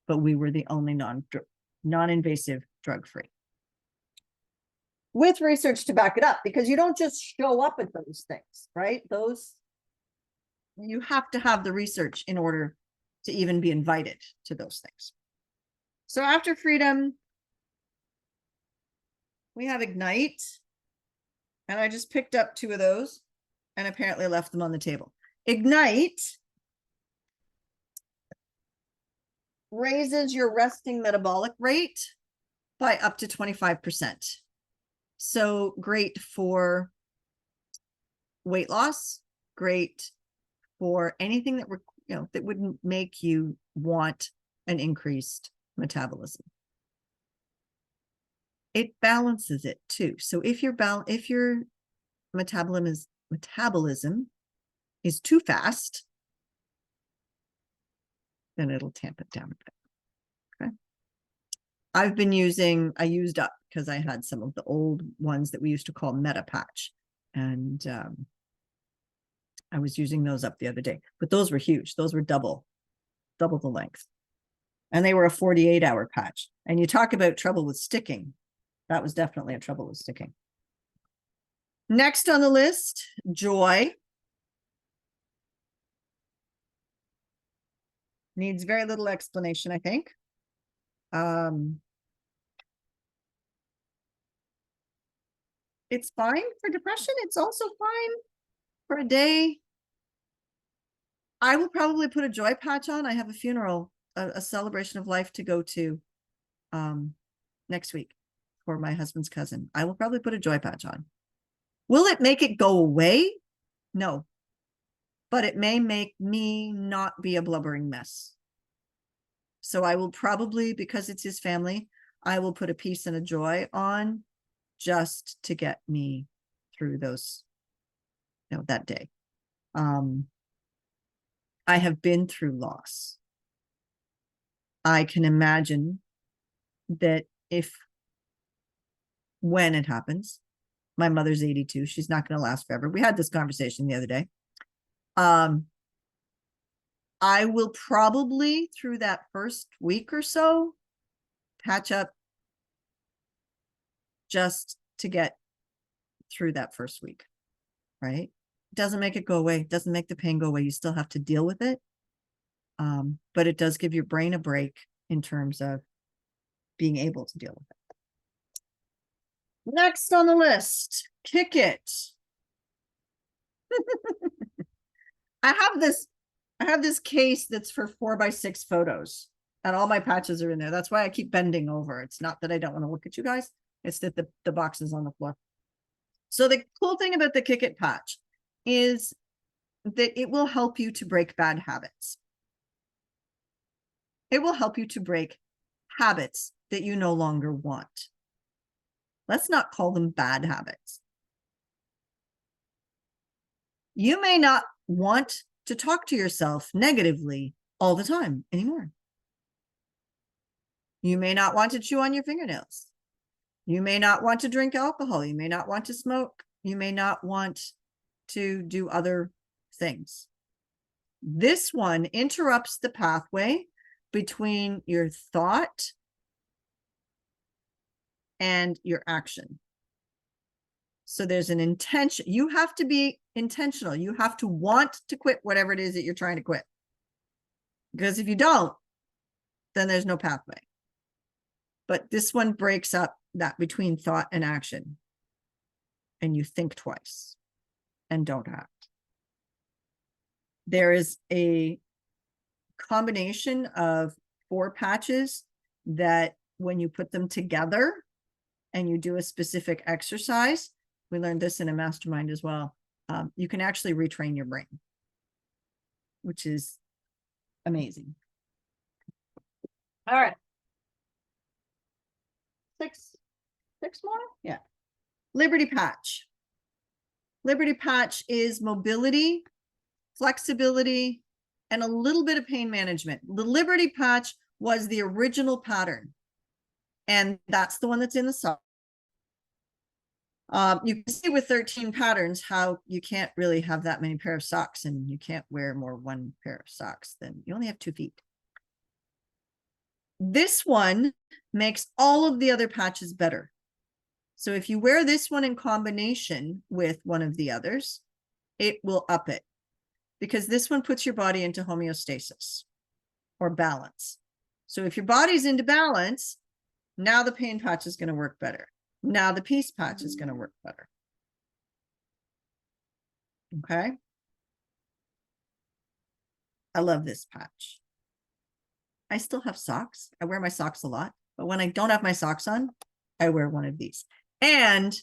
Speaker 2: But we were the only non-invasive drug-free. With research to back it up, because you don't just show up at those things, right? You have to have the research in order to even be invited to those things. So after freedom, we have Ignite. And I just picked up 2 of those and apparently left them on the table. Ignite raises your resting metabolic rate by up to 25%. So great for weight loss, great for anything that that wouldn't make you want an increased metabolism. It balances it too. So if your metabolism is too fast, then it'll tamp it down a bit. Okay. I used up because I had some of the old ones that we used to call Metapatch, and I was using those up the other day, but those were huge. Those were double the length, and they were a 48-hour patch. And you talk about trouble with sticking. That was definitely a trouble with sticking. Next on the list, Joy. Needs very little explanation, I think. It's fine for depression. It's also fine for a day. I will probably put a Joy patch on. I have a funeral, a celebration of life to go to next week for my husband's cousin. I will probably put a Joy patch on. Will it make it go away? No. But it may make me not be a blubbering mess. So I will probably, because it's his family, I will put a Peace and a Joy on just to get me through those, that day. I have been through loss. I can imagine that when it happens, my mother's 82, she's not going to last forever. We had this conversation the other day. I will probably through that first week or so patch up just to get through that first week, right? Doesn't make it go away, doesn't make the pain go away. You still have to deal with it. But it does give your brain a break in terms of being able to deal with it. Next on the list, Kick It. I have this case that's for 4x6 photos, and all my patches are in there. That's why I keep bending over. It's not that I don't want to look at you guys, it's that the box is on the floor. So the cool thing about the Kick It patch is that it will help you to break bad habits. It will help you to break habits that you no longer want. Let's not call them bad habits. You may not want to talk to yourself negatively all the time anymore. You may not want to chew on your fingernails. You may not want to drink alcohol. You may not want to smoke. You may not want to do other things. This one interrupts the pathway between your thought and your action. So there's an intention. You have to be intentional. You have to want to quit whatever it is that you're trying to quit. Because if you don't, then there's no pathway. But this one breaks up that between thought and action. And you think twice and don't act. There is a combination of 4 patches that when you put them together and you do a specific exercise, we learned this in a mastermind as well, you can actually retrain your brain, which is amazing. All right. Six more? Yeah. Liberty Patch. Liberty Patch is mobility, flexibility, and a little bit of pain management. The Liberty Patch was the original pattern, and that's the one that's in the sock. You can see with 13 patterns how you can't really have that many pair of socks, and you can't wear more one pair of socks than you only have 2 feet. This one makes all of the other patches better. So if you wear this one in combination with one of the others, it will up it, because this one puts your body into homeostasis or balance. So if your body's into balance, now the pain patch is going to work better. Now the peace patch is going to work better. Okay. I love this patch. I still have socks. I wear my socks a lot, but when I don't have my socks on, I wear one of these. And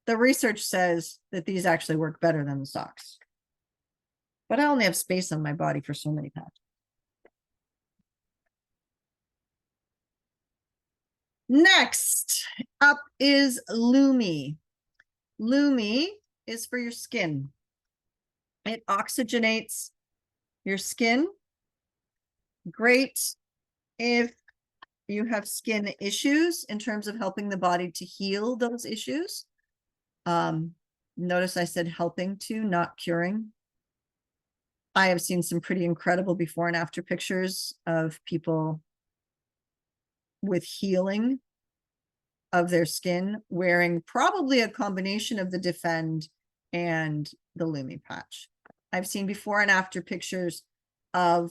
Speaker 2: the research says that these actually work better than the socks. But I only have space on my body for so many patches. Next up is Lumi. Lumi is for your skin. It oxygenates your skin. Great if you have skin issues in terms of helping the body to heal those issues. Notice I said helping to, not curing. I have seen some pretty incredible before and after pictures of people with healing of their skin wearing probably a combination of the Defend and the Lumi patch. I've seen before and after pictures of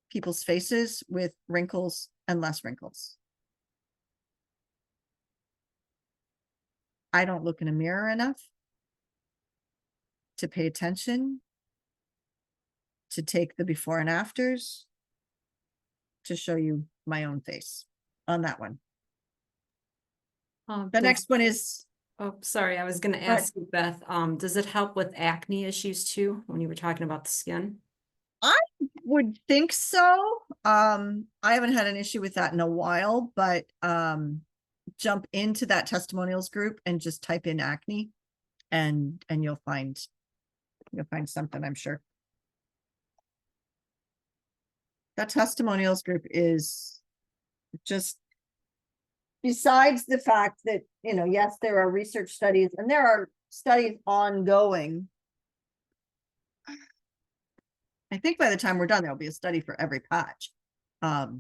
Speaker 2: people's faces with wrinkles and less wrinkles. I don't look in a mirror enough to pay attention, to take the before and afters, to show you my own face on that one. The next one is,
Speaker 1: oh, sorry, I was going to ask you, Beth, does it help with acne issues too, when you were talking about the skin?
Speaker 2: I would think so. I haven't had an issue with that in a while, but jump into that testimonials group and just type in acne and you'll find something, I'm sure. That testimonials group is just, besides the fact that, you know, yes, there are research studies and there are studies ongoing. I think by the time we're done, there'll be a study for every patch. But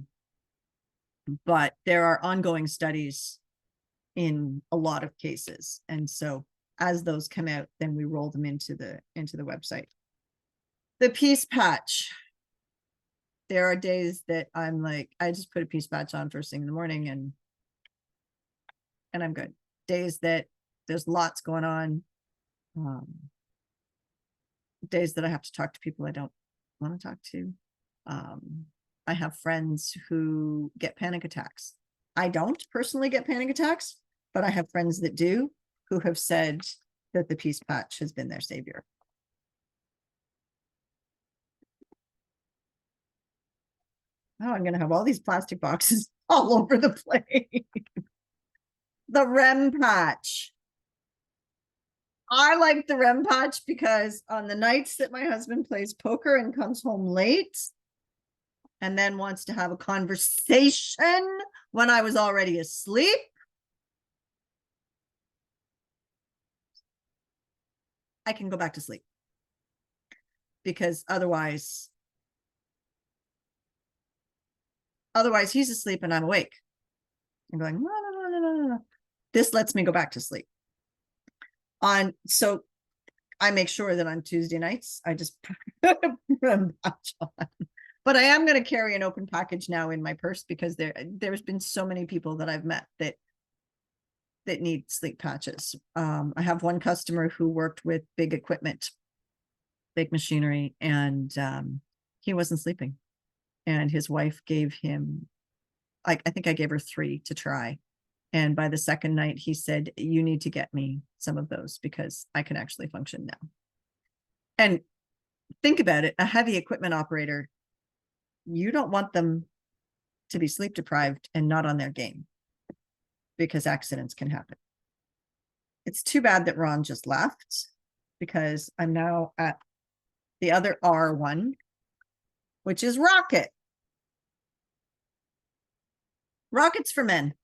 Speaker 2: there are ongoing studies in a lot of cases. And so as those come out, then we roll them into the website. The piece patch. There are days that I'm like, I just put a piece patch on first thing in the morning and I'm good. Days that there's lots going on. Days that I have to talk to people I don't want to talk to. I have friends who get panic attacks. I don't personally get panic attacks, but I have friends that do, who have said that the piece patch has been their savior. Oh, I'm going to have all these plastic boxes all over the place. The REM patch. I like the REM patch because on the nights that my husband plays poker and comes home late and then wants to have a conversation when I was already asleep, I can go back to sleep. Because otherwise he's asleep and I'm awake. I'm going, no. This lets me go back to sleep. So I make sure that on Tuesday nights, I just put a REM patch on. But I am going to carry an open package now in my purse because there's been so many people that I've met that need sleep patches. I have one customer who worked with big equipment, big machinery, and he wasn't sleeping. And his wife gave him, I think I gave her 3 to try. And by the second night, he said, you need to get me some of those because I can actually function now. And think about it, a heavy equipment operator, you don't want them to be sleep deprived and not on their game because accidents can happen. It's too bad that Ron just left because I'm now at the other R one, which is Rocket. Rockets for men.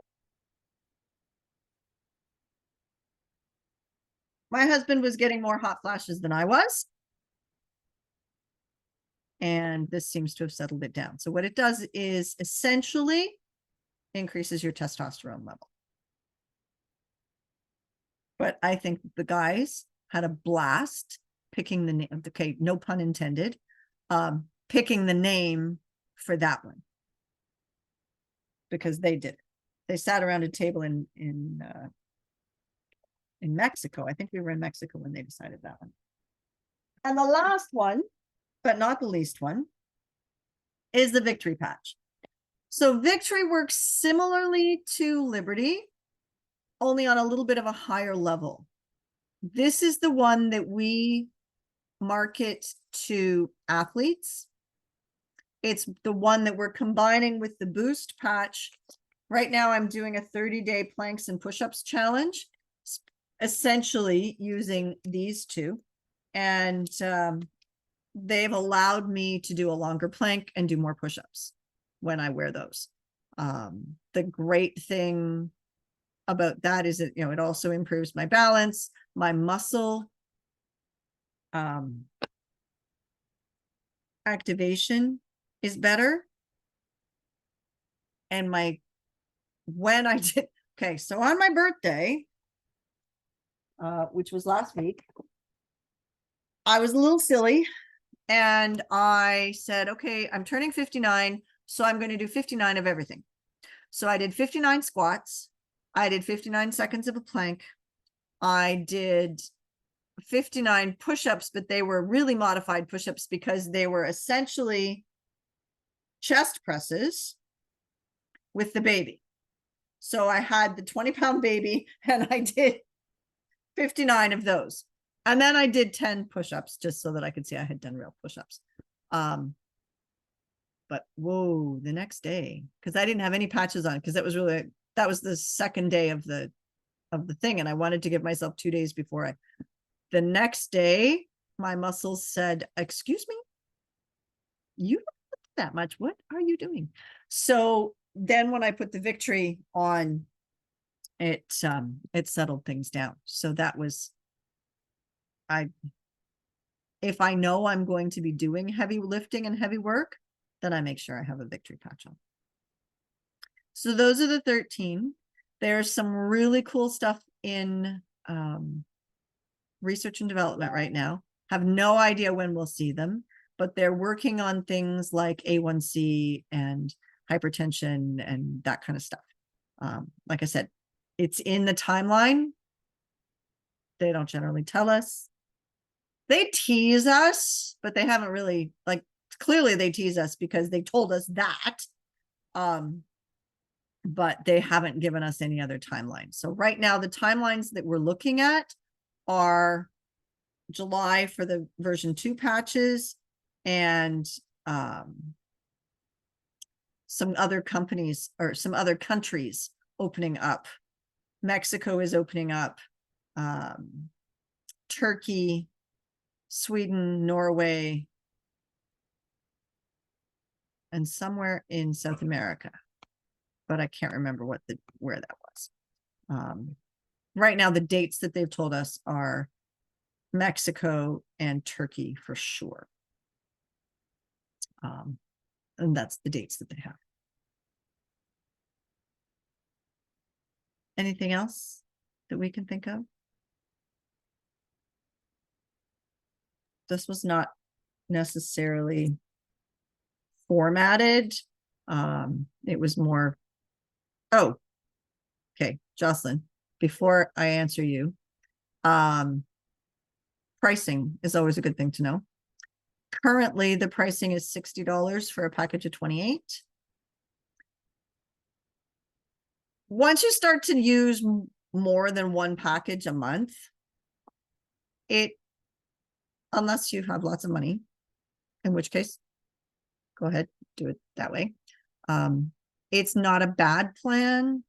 Speaker 2: My husband was getting more hot flashes than I was. And this seems to have settled it down. So what it does is essentially increases your testosterone level. But I think the guys had a blast picking the name. Okay, no pun intended. Picking the name for that one because they did it. They sat around a table in Mexico. I think we were in Mexico when they decided that one. And the last one, but not the least one, is the Victory patch. So Victory works similarly to Liberty, only on a little bit of a higher level. This is the one that we market to athletes. It's the one that we're combining with the Boost patch. Right now I'm doing a 30-day planks and push-ups challenge, essentially using these two. And they've allowed me to do a longer plank and do more push-ups when I wear those. The great thing about that is that, it also improves my balance, my muscle activation is better. And when I did, okay, so on my birthday, which was last week, I was a little silly and I said, okay, I'm turning 59, so I'm going to do 59 of everything. So I did 59 squats. I did 59 seconds of a plank. I did 59 push-ups, but they were really modified push-ups because they were essentially chest presses with the baby. So I had the 20-pound baby and I did 59 of those. And then I did 10 push-ups just so that I could see I had done real push-ups. But whoa, the next day, because I didn't have any patches on, because that was the second day of the thing. And I wanted to give myself 2 days before the next day, my muscles said, excuse me, you don't lift that much. What are you doing? So then when I put the Victory on, it settled things down. So that was, If I know I'm going to be doing heavy lifting and heavy work, then I make sure I have a victory patch on. So those are the 13. There's some really cool stuff in research and development right now. Have no idea when we'll see them, but they're working on things like A1C and hypertension and that kind of stuff. Like I said, it's in the timeline. They don't generally tell us. They tease us, but they haven't really, like, clearly they tease us because they told us that. But they haven't given us any other timeline. So right now, the timelines that we're looking at are July for the version 2 patches and some other companies or some other countries opening up. Mexico is opening up, Turkey, Sweden, Norway, and somewhere in South America, but I can't remember where that was. Right now, the dates that they've told us are Mexico and Turkey for sure. And that's the dates that they have. Anything else that we can think of? This was not necessarily formatted. It was more, oh, okay, Jocelyn, before I answer you, pricing is always a good thing to know. Currently, the pricing is $60 for a package of 28. Once you start to use more than one package a month, unless you have lots of money, in which case, go ahead, do it that way. It's not a bad plan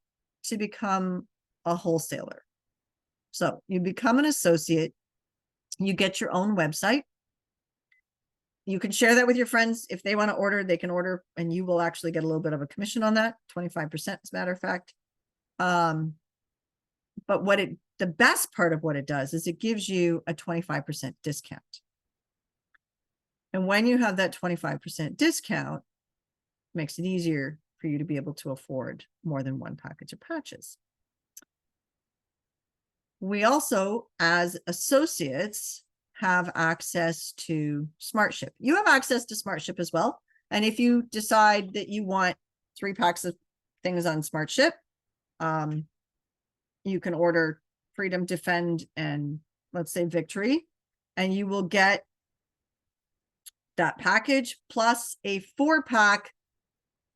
Speaker 2: to become a wholesaler. So you become an associate, you get your own website. You can share that with your friends. If they want to order, they can order, and you will actually get a little bit of a commission on that, 25%, as a matter of fact. But the best part of what it does is it gives you a 25% discount. And when you have that 25% discount, it makes it easier for you to be able to afford more than one package of patches. We also, as associates, have access to SmartShip. You have access to SmartShip as well. And if you decide that you want 3 packs of things on SmartShip, you can order Freedom, Defend, and let's say Victory, and you will get that package plus a 4-pack,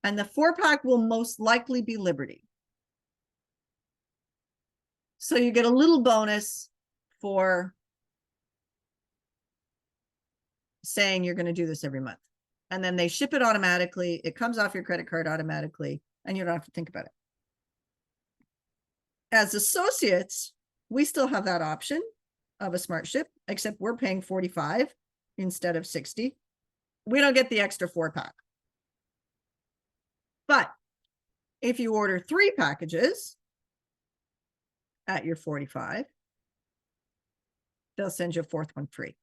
Speaker 2: and the 4-pack will most likely be Liberty. So you get a little bonus for saying you're going to do this every month. And then they ship it automatically. It comes off your credit card automatically, and you don't have to think about it. As associates, we still have that option of a SmartShip, except we're paying $45 instead of $60. We don't get the extra 4-pack. But if you order 3 packages at your $45, they'll send you a 4th one free.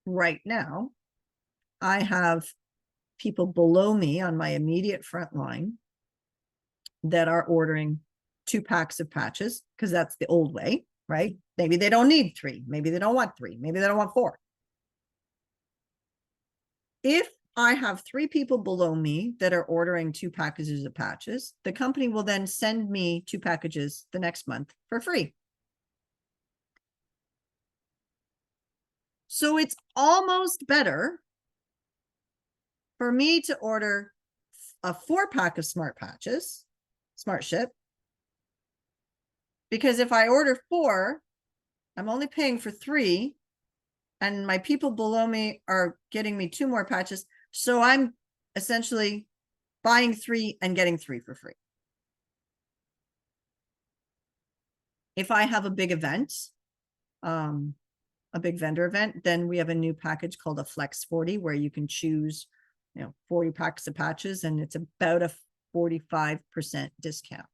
Speaker 2: Right now, I have people below me on my immediate front line that are ordering 2 packs of patches, because that's the old way, right? Maybe they don't need 3. Maybe they don't want 3. Maybe they don't want 4. If I have 3 people below me that are ordering 2 packages of patches, the company will then send me 2 packages the next month for free. So it's almost better for me to order a 4-pack of Smart Patches, SmartShip, because if I order 4, I'm only paying for 3, and my people below me are getting me 2 more patches. So I'm essentially buying 3 and getting 3 for free. If I have a big event, a big vendor event, then we have a new package called a Flex 40, where you can choose, 40 packs of patches, and it's about a 45% discount.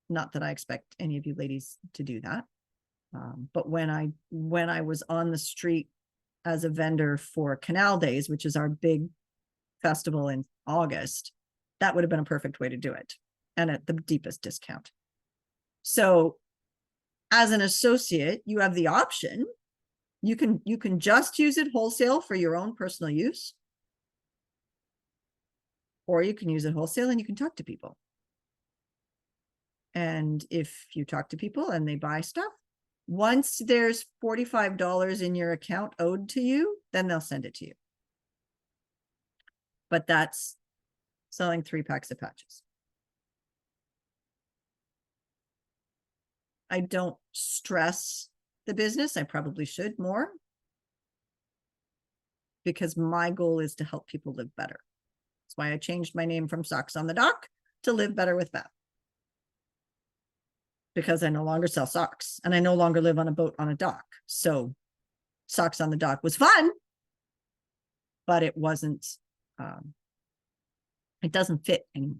Speaker 2: Not that I expect any of you ladies to do that. But when I was on the street as a vendor for Canal Days, which is our big festival in August, that would have been a perfect way to do it, and at the deepest discount. So as an associate, you have the option. You can just use it wholesale for your own personal use, or you can use it wholesale and you can talk to people. And if you talk to people and they buy stuff, once there's $45 in your account owed to you, then they'll send it to you. But that's selling 3 packs of patches. I don't stress the business. I probably should more, because my goal is to help people live better. That's why I changed my name from Socks on the Dock to Live Better with Beth. Because I no longer sell socks and I no longer live on a boat on a dock. So Socks on the Dock was fun, but it wasn't, it doesn't fit anymore.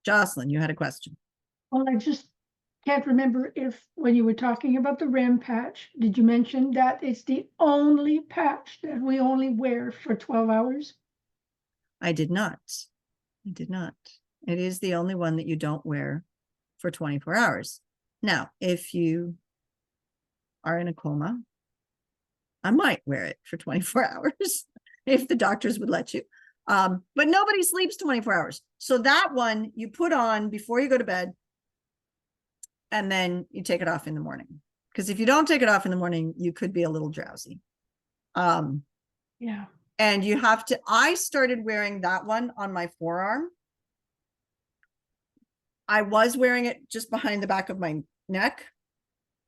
Speaker 2: Jocelyn, you had a question.
Speaker 8: Well, I just can't remember if when you were talking about the REM patch, did you mention that it's the only patch that we only wear for 12 hours?
Speaker 2: I did not. I did not. It is the only one that you don't wear for 24 hours. Now, if you are in a coma, I might wear it for 24 hours if the doctors would let you. But nobody sleeps 24 hours. So that one you put on before you go to bed, and then you take it off in the morning. Because if you don't take it off in the morning, you could be a little drowsy.
Speaker 8: Yeah.
Speaker 2: And you have to, I started wearing that one on my forearm. I was wearing it just behind the back of my neck.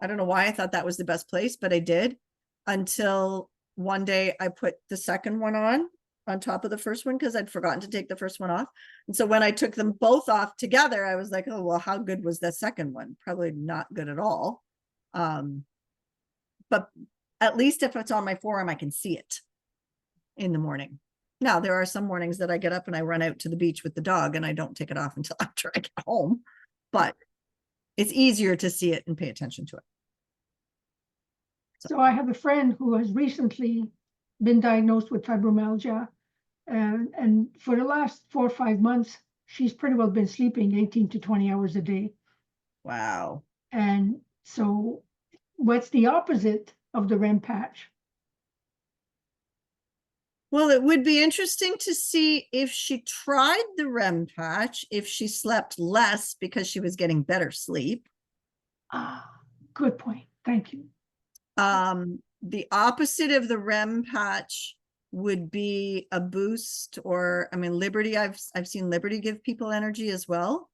Speaker 2: I don't know why I thought that was the best place, but I did, until one day I put the second one on top of the first one, because I'd forgotten to take the first one off. And so when I took them both off together, I was like, oh, well, how good was the second one? Probably not good at all. But at least if it's on my forearm, I can see it in the morning. Now, there are some mornings that I get up and I run out to the beach with the dog and I don't take it off until after I get home, but it's easier to see it and pay attention to it.
Speaker 8: So I have a friend who has recently been diagnosed with fibromyalgia, and for the last 4 or 5 months, she's pretty well been sleeping 18 to 20 hours a day.
Speaker 2: Wow.
Speaker 8: And so what's the opposite of the REM patch?
Speaker 2: Well, it would be interesting to see if she tried the REM patch, if she slept less because she was getting better sleep.
Speaker 8: Ah, good point. Thank you.
Speaker 2: The opposite of the REM patch would be a boost, or I mean, Liberty. I've seen Liberty give people energy as well.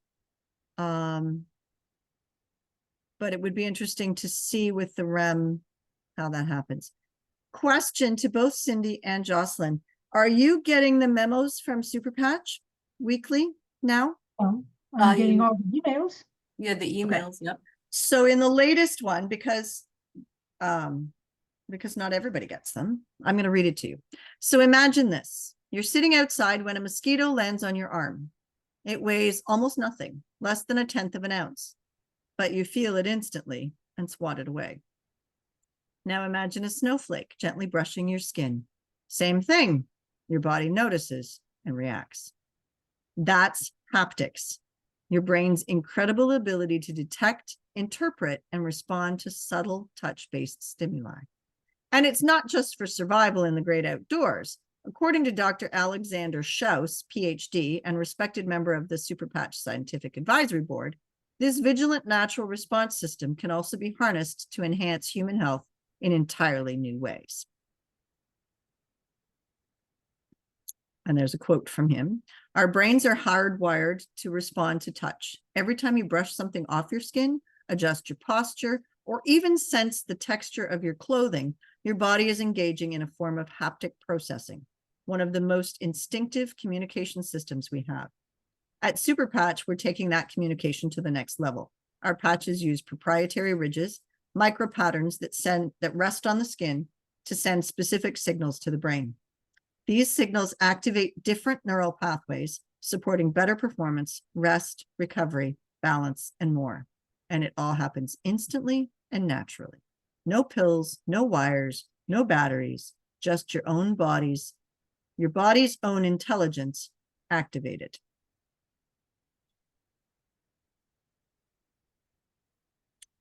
Speaker 2: But it would be interesting to see with the REM how that happens. Question to both Cindy and Jocelyn. Are you getting the memos from Superpatch weekly now?
Speaker 8: I'm getting all the emails.
Speaker 1: Yeah, the emails, yep.
Speaker 2: So in the latest one, because not everybody gets them, I'm going to read it to you. So imagine this. You're sitting outside when a mosquito lands on your arm. It weighs almost nothing, less than 1/10 of an ounce, but you feel it instantly and swat it away. Now imagine a snowflake gently brushing your skin. Same thing. Your body notices and reacts. That's haptics, your brain's incredible ability to detect, interpret, and respond to subtle touch-based stimuli. And it's not just for survival in the great outdoors. According to Dr. Alexander Schaus, PhD, and respected member of the Superpatch Scientific Advisory Board, this vigilant natural response system can also be harnessed to enhance human health in entirely new ways. And there's a quote from him. Our brains are hardwired to respond to touch. Every time you brush something off your skin, adjust your posture, or even sense the texture of your clothing, your body is engaging in a form of haptic processing, one of the most instinctive communication systems we have. At Superpatch, we're taking that communication to the next level. Our patches use proprietary ridges, micro patterns that rest on the skin to send specific signals to the brain. These signals activate different neural pathways, supporting better performance, rest, recovery, balance, and more. And it all happens instantly and naturally. No pills, no wires, no batteries, just your body's own intelligence activated.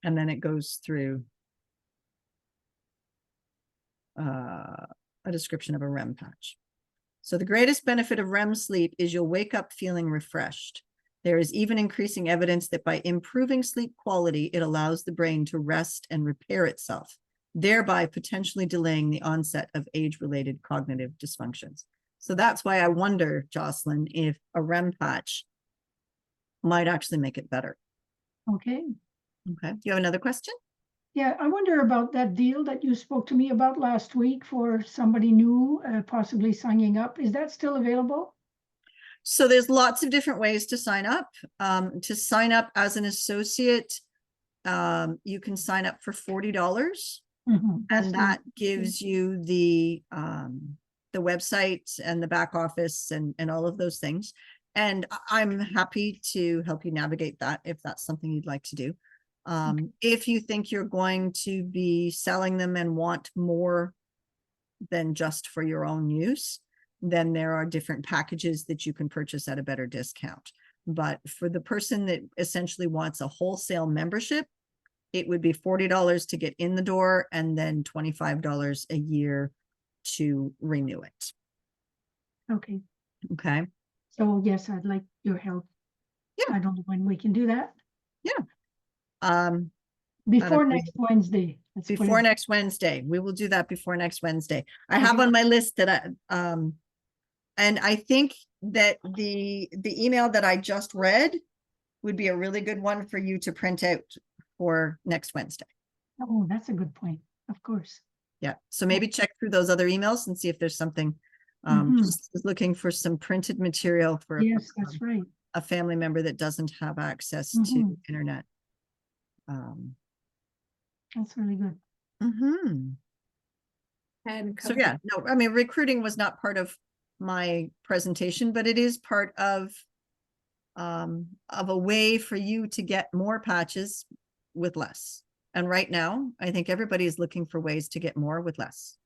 Speaker 2: And then it goes through a description of a REM patch. So the greatest benefit of REM sleep is you'll wake up feeling refreshed. There is even increasing evidence that by improving sleep quality, it allows the brain to rest and repair itself, thereby potentially delaying the onset of age-related cognitive dysfunctions. So that's why I wonder, Jocelyn, if a REM patch might actually make it better.
Speaker 8: Okay.
Speaker 2: Okay. Do you have another question?
Speaker 8: Yeah, I wonder about that deal that you spoke to me about last week for somebody new, possibly signing up. Is that still available?
Speaker 2: So there's lots of different ways to sign up. To sign up as an associate, you can sign up for $40, and that gives you the website and the back office and all of those things. And I'm happy to help you navigate that if that's something you'd like to do. If you think you're going to be selling them and want more than just for your own use, then there are different packages that you can purchase at a better discount. But for the person that essentially wants a wholesale membership, it would be $40 to get in the door and then $25 a year to renew it.
Speaker 8: Okay.
Speaker 2: Okay.
Speaker 8: So yes, I'd like your help.
Speaker 2: Yeah.
Speaker 8: I don't know when we can do that.
Speaker 2: Yeah.
Speaker 8: Before next Wednesday.
Speaker 2: Before next Wednesday. We will do that before next Wednesday. I have
Speaker 8: Okay.
Speaker 2: on my list that and I think that the email that I just read would be a really good one for you to print out for next Wednesday.
Speaker 8: Oh, that's a good point. Of course.
Speaker 2: Yeah. So maybe check through those other emails and see if there's something, just looking for some printed material for
Speaker 8: Yes, that's right.
Speaker 2: a family member that doesn't have access to internet.
Speaker 8: That's really good.
Speaker 2: So yeah, no, I mean, recruiting was not part of my presentation, but it is part of a way for you to get more patches with less. And right now, I think everybody is looking for ways to get more with less.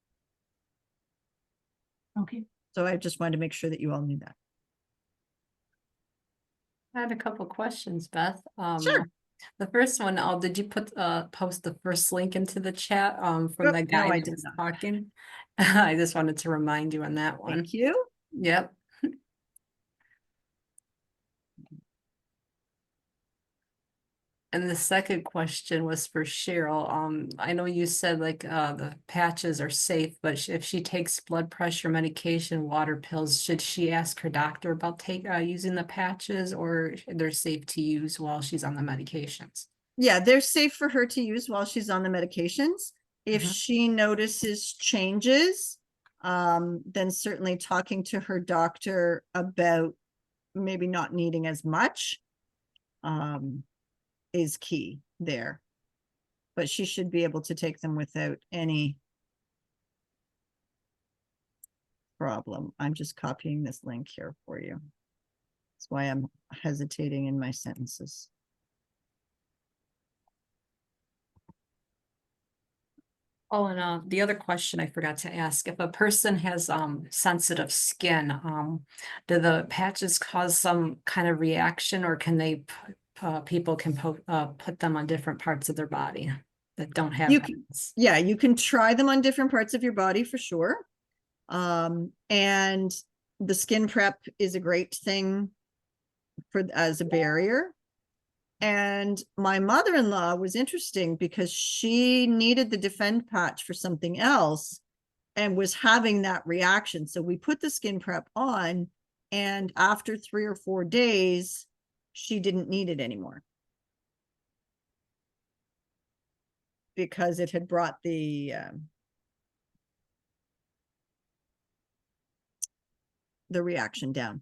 Speaker 8: Okay.
Speaker 2: So I just wanted to make sure that you all knew that.
Speaker 1: I had a couple questions, Beth.
Speaker 2: Sure.
Speaker 1: The first one, did you post the first link into the chat from the guy
Speaker 2: No, I
Speaker 1: that
Speaker 2: did
Speaker 1: was
Speaker 2: not.
Speaker 1: talking? I just wanted to remind you on that one.
Speaker 2: Thank you.
Speaker 1: Yep. And the second question was for Cheryl. I know you said like the patches are safe, but if she takes blood pressure medication, water pills, should she ask her doctor about using the patches, or they're safe to use while she's on the medications?
Speaker 2: Yeah, they're safe for her to use while she's on the medications. If she notices changes, then certainly talking to her doctor about maybe not needing as much is key there. But she should be able to take them without any problem. I'm just copying this link here for you. That's why I'm hesitating in my sentences.
Speaker 1: Oh, and the other question I forgot to ask, if a person has sensitive skin, do the patches cause some kind of reaction, or can they people can put them on different parts of their body that don't have
Speaker 2: yeah, you can try them on different parts of your body for sure. And the skin prep is a great thing as a barrier. And my mother-in-law was interesting because she needed the Defend patch for something else and was having that reaction. So we put the skin prep on, and after 3 or 4 days, she didn't need it anymore, because it had brought the reaction down.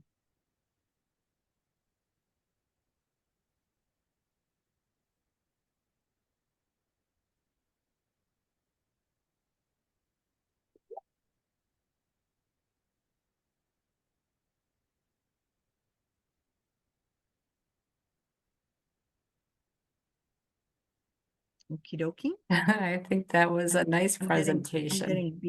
Speaker 2: Okie dokie.
Speaker 1: I think that was a nice
Speaker 2: I'm getting
Speaker 1: presentation.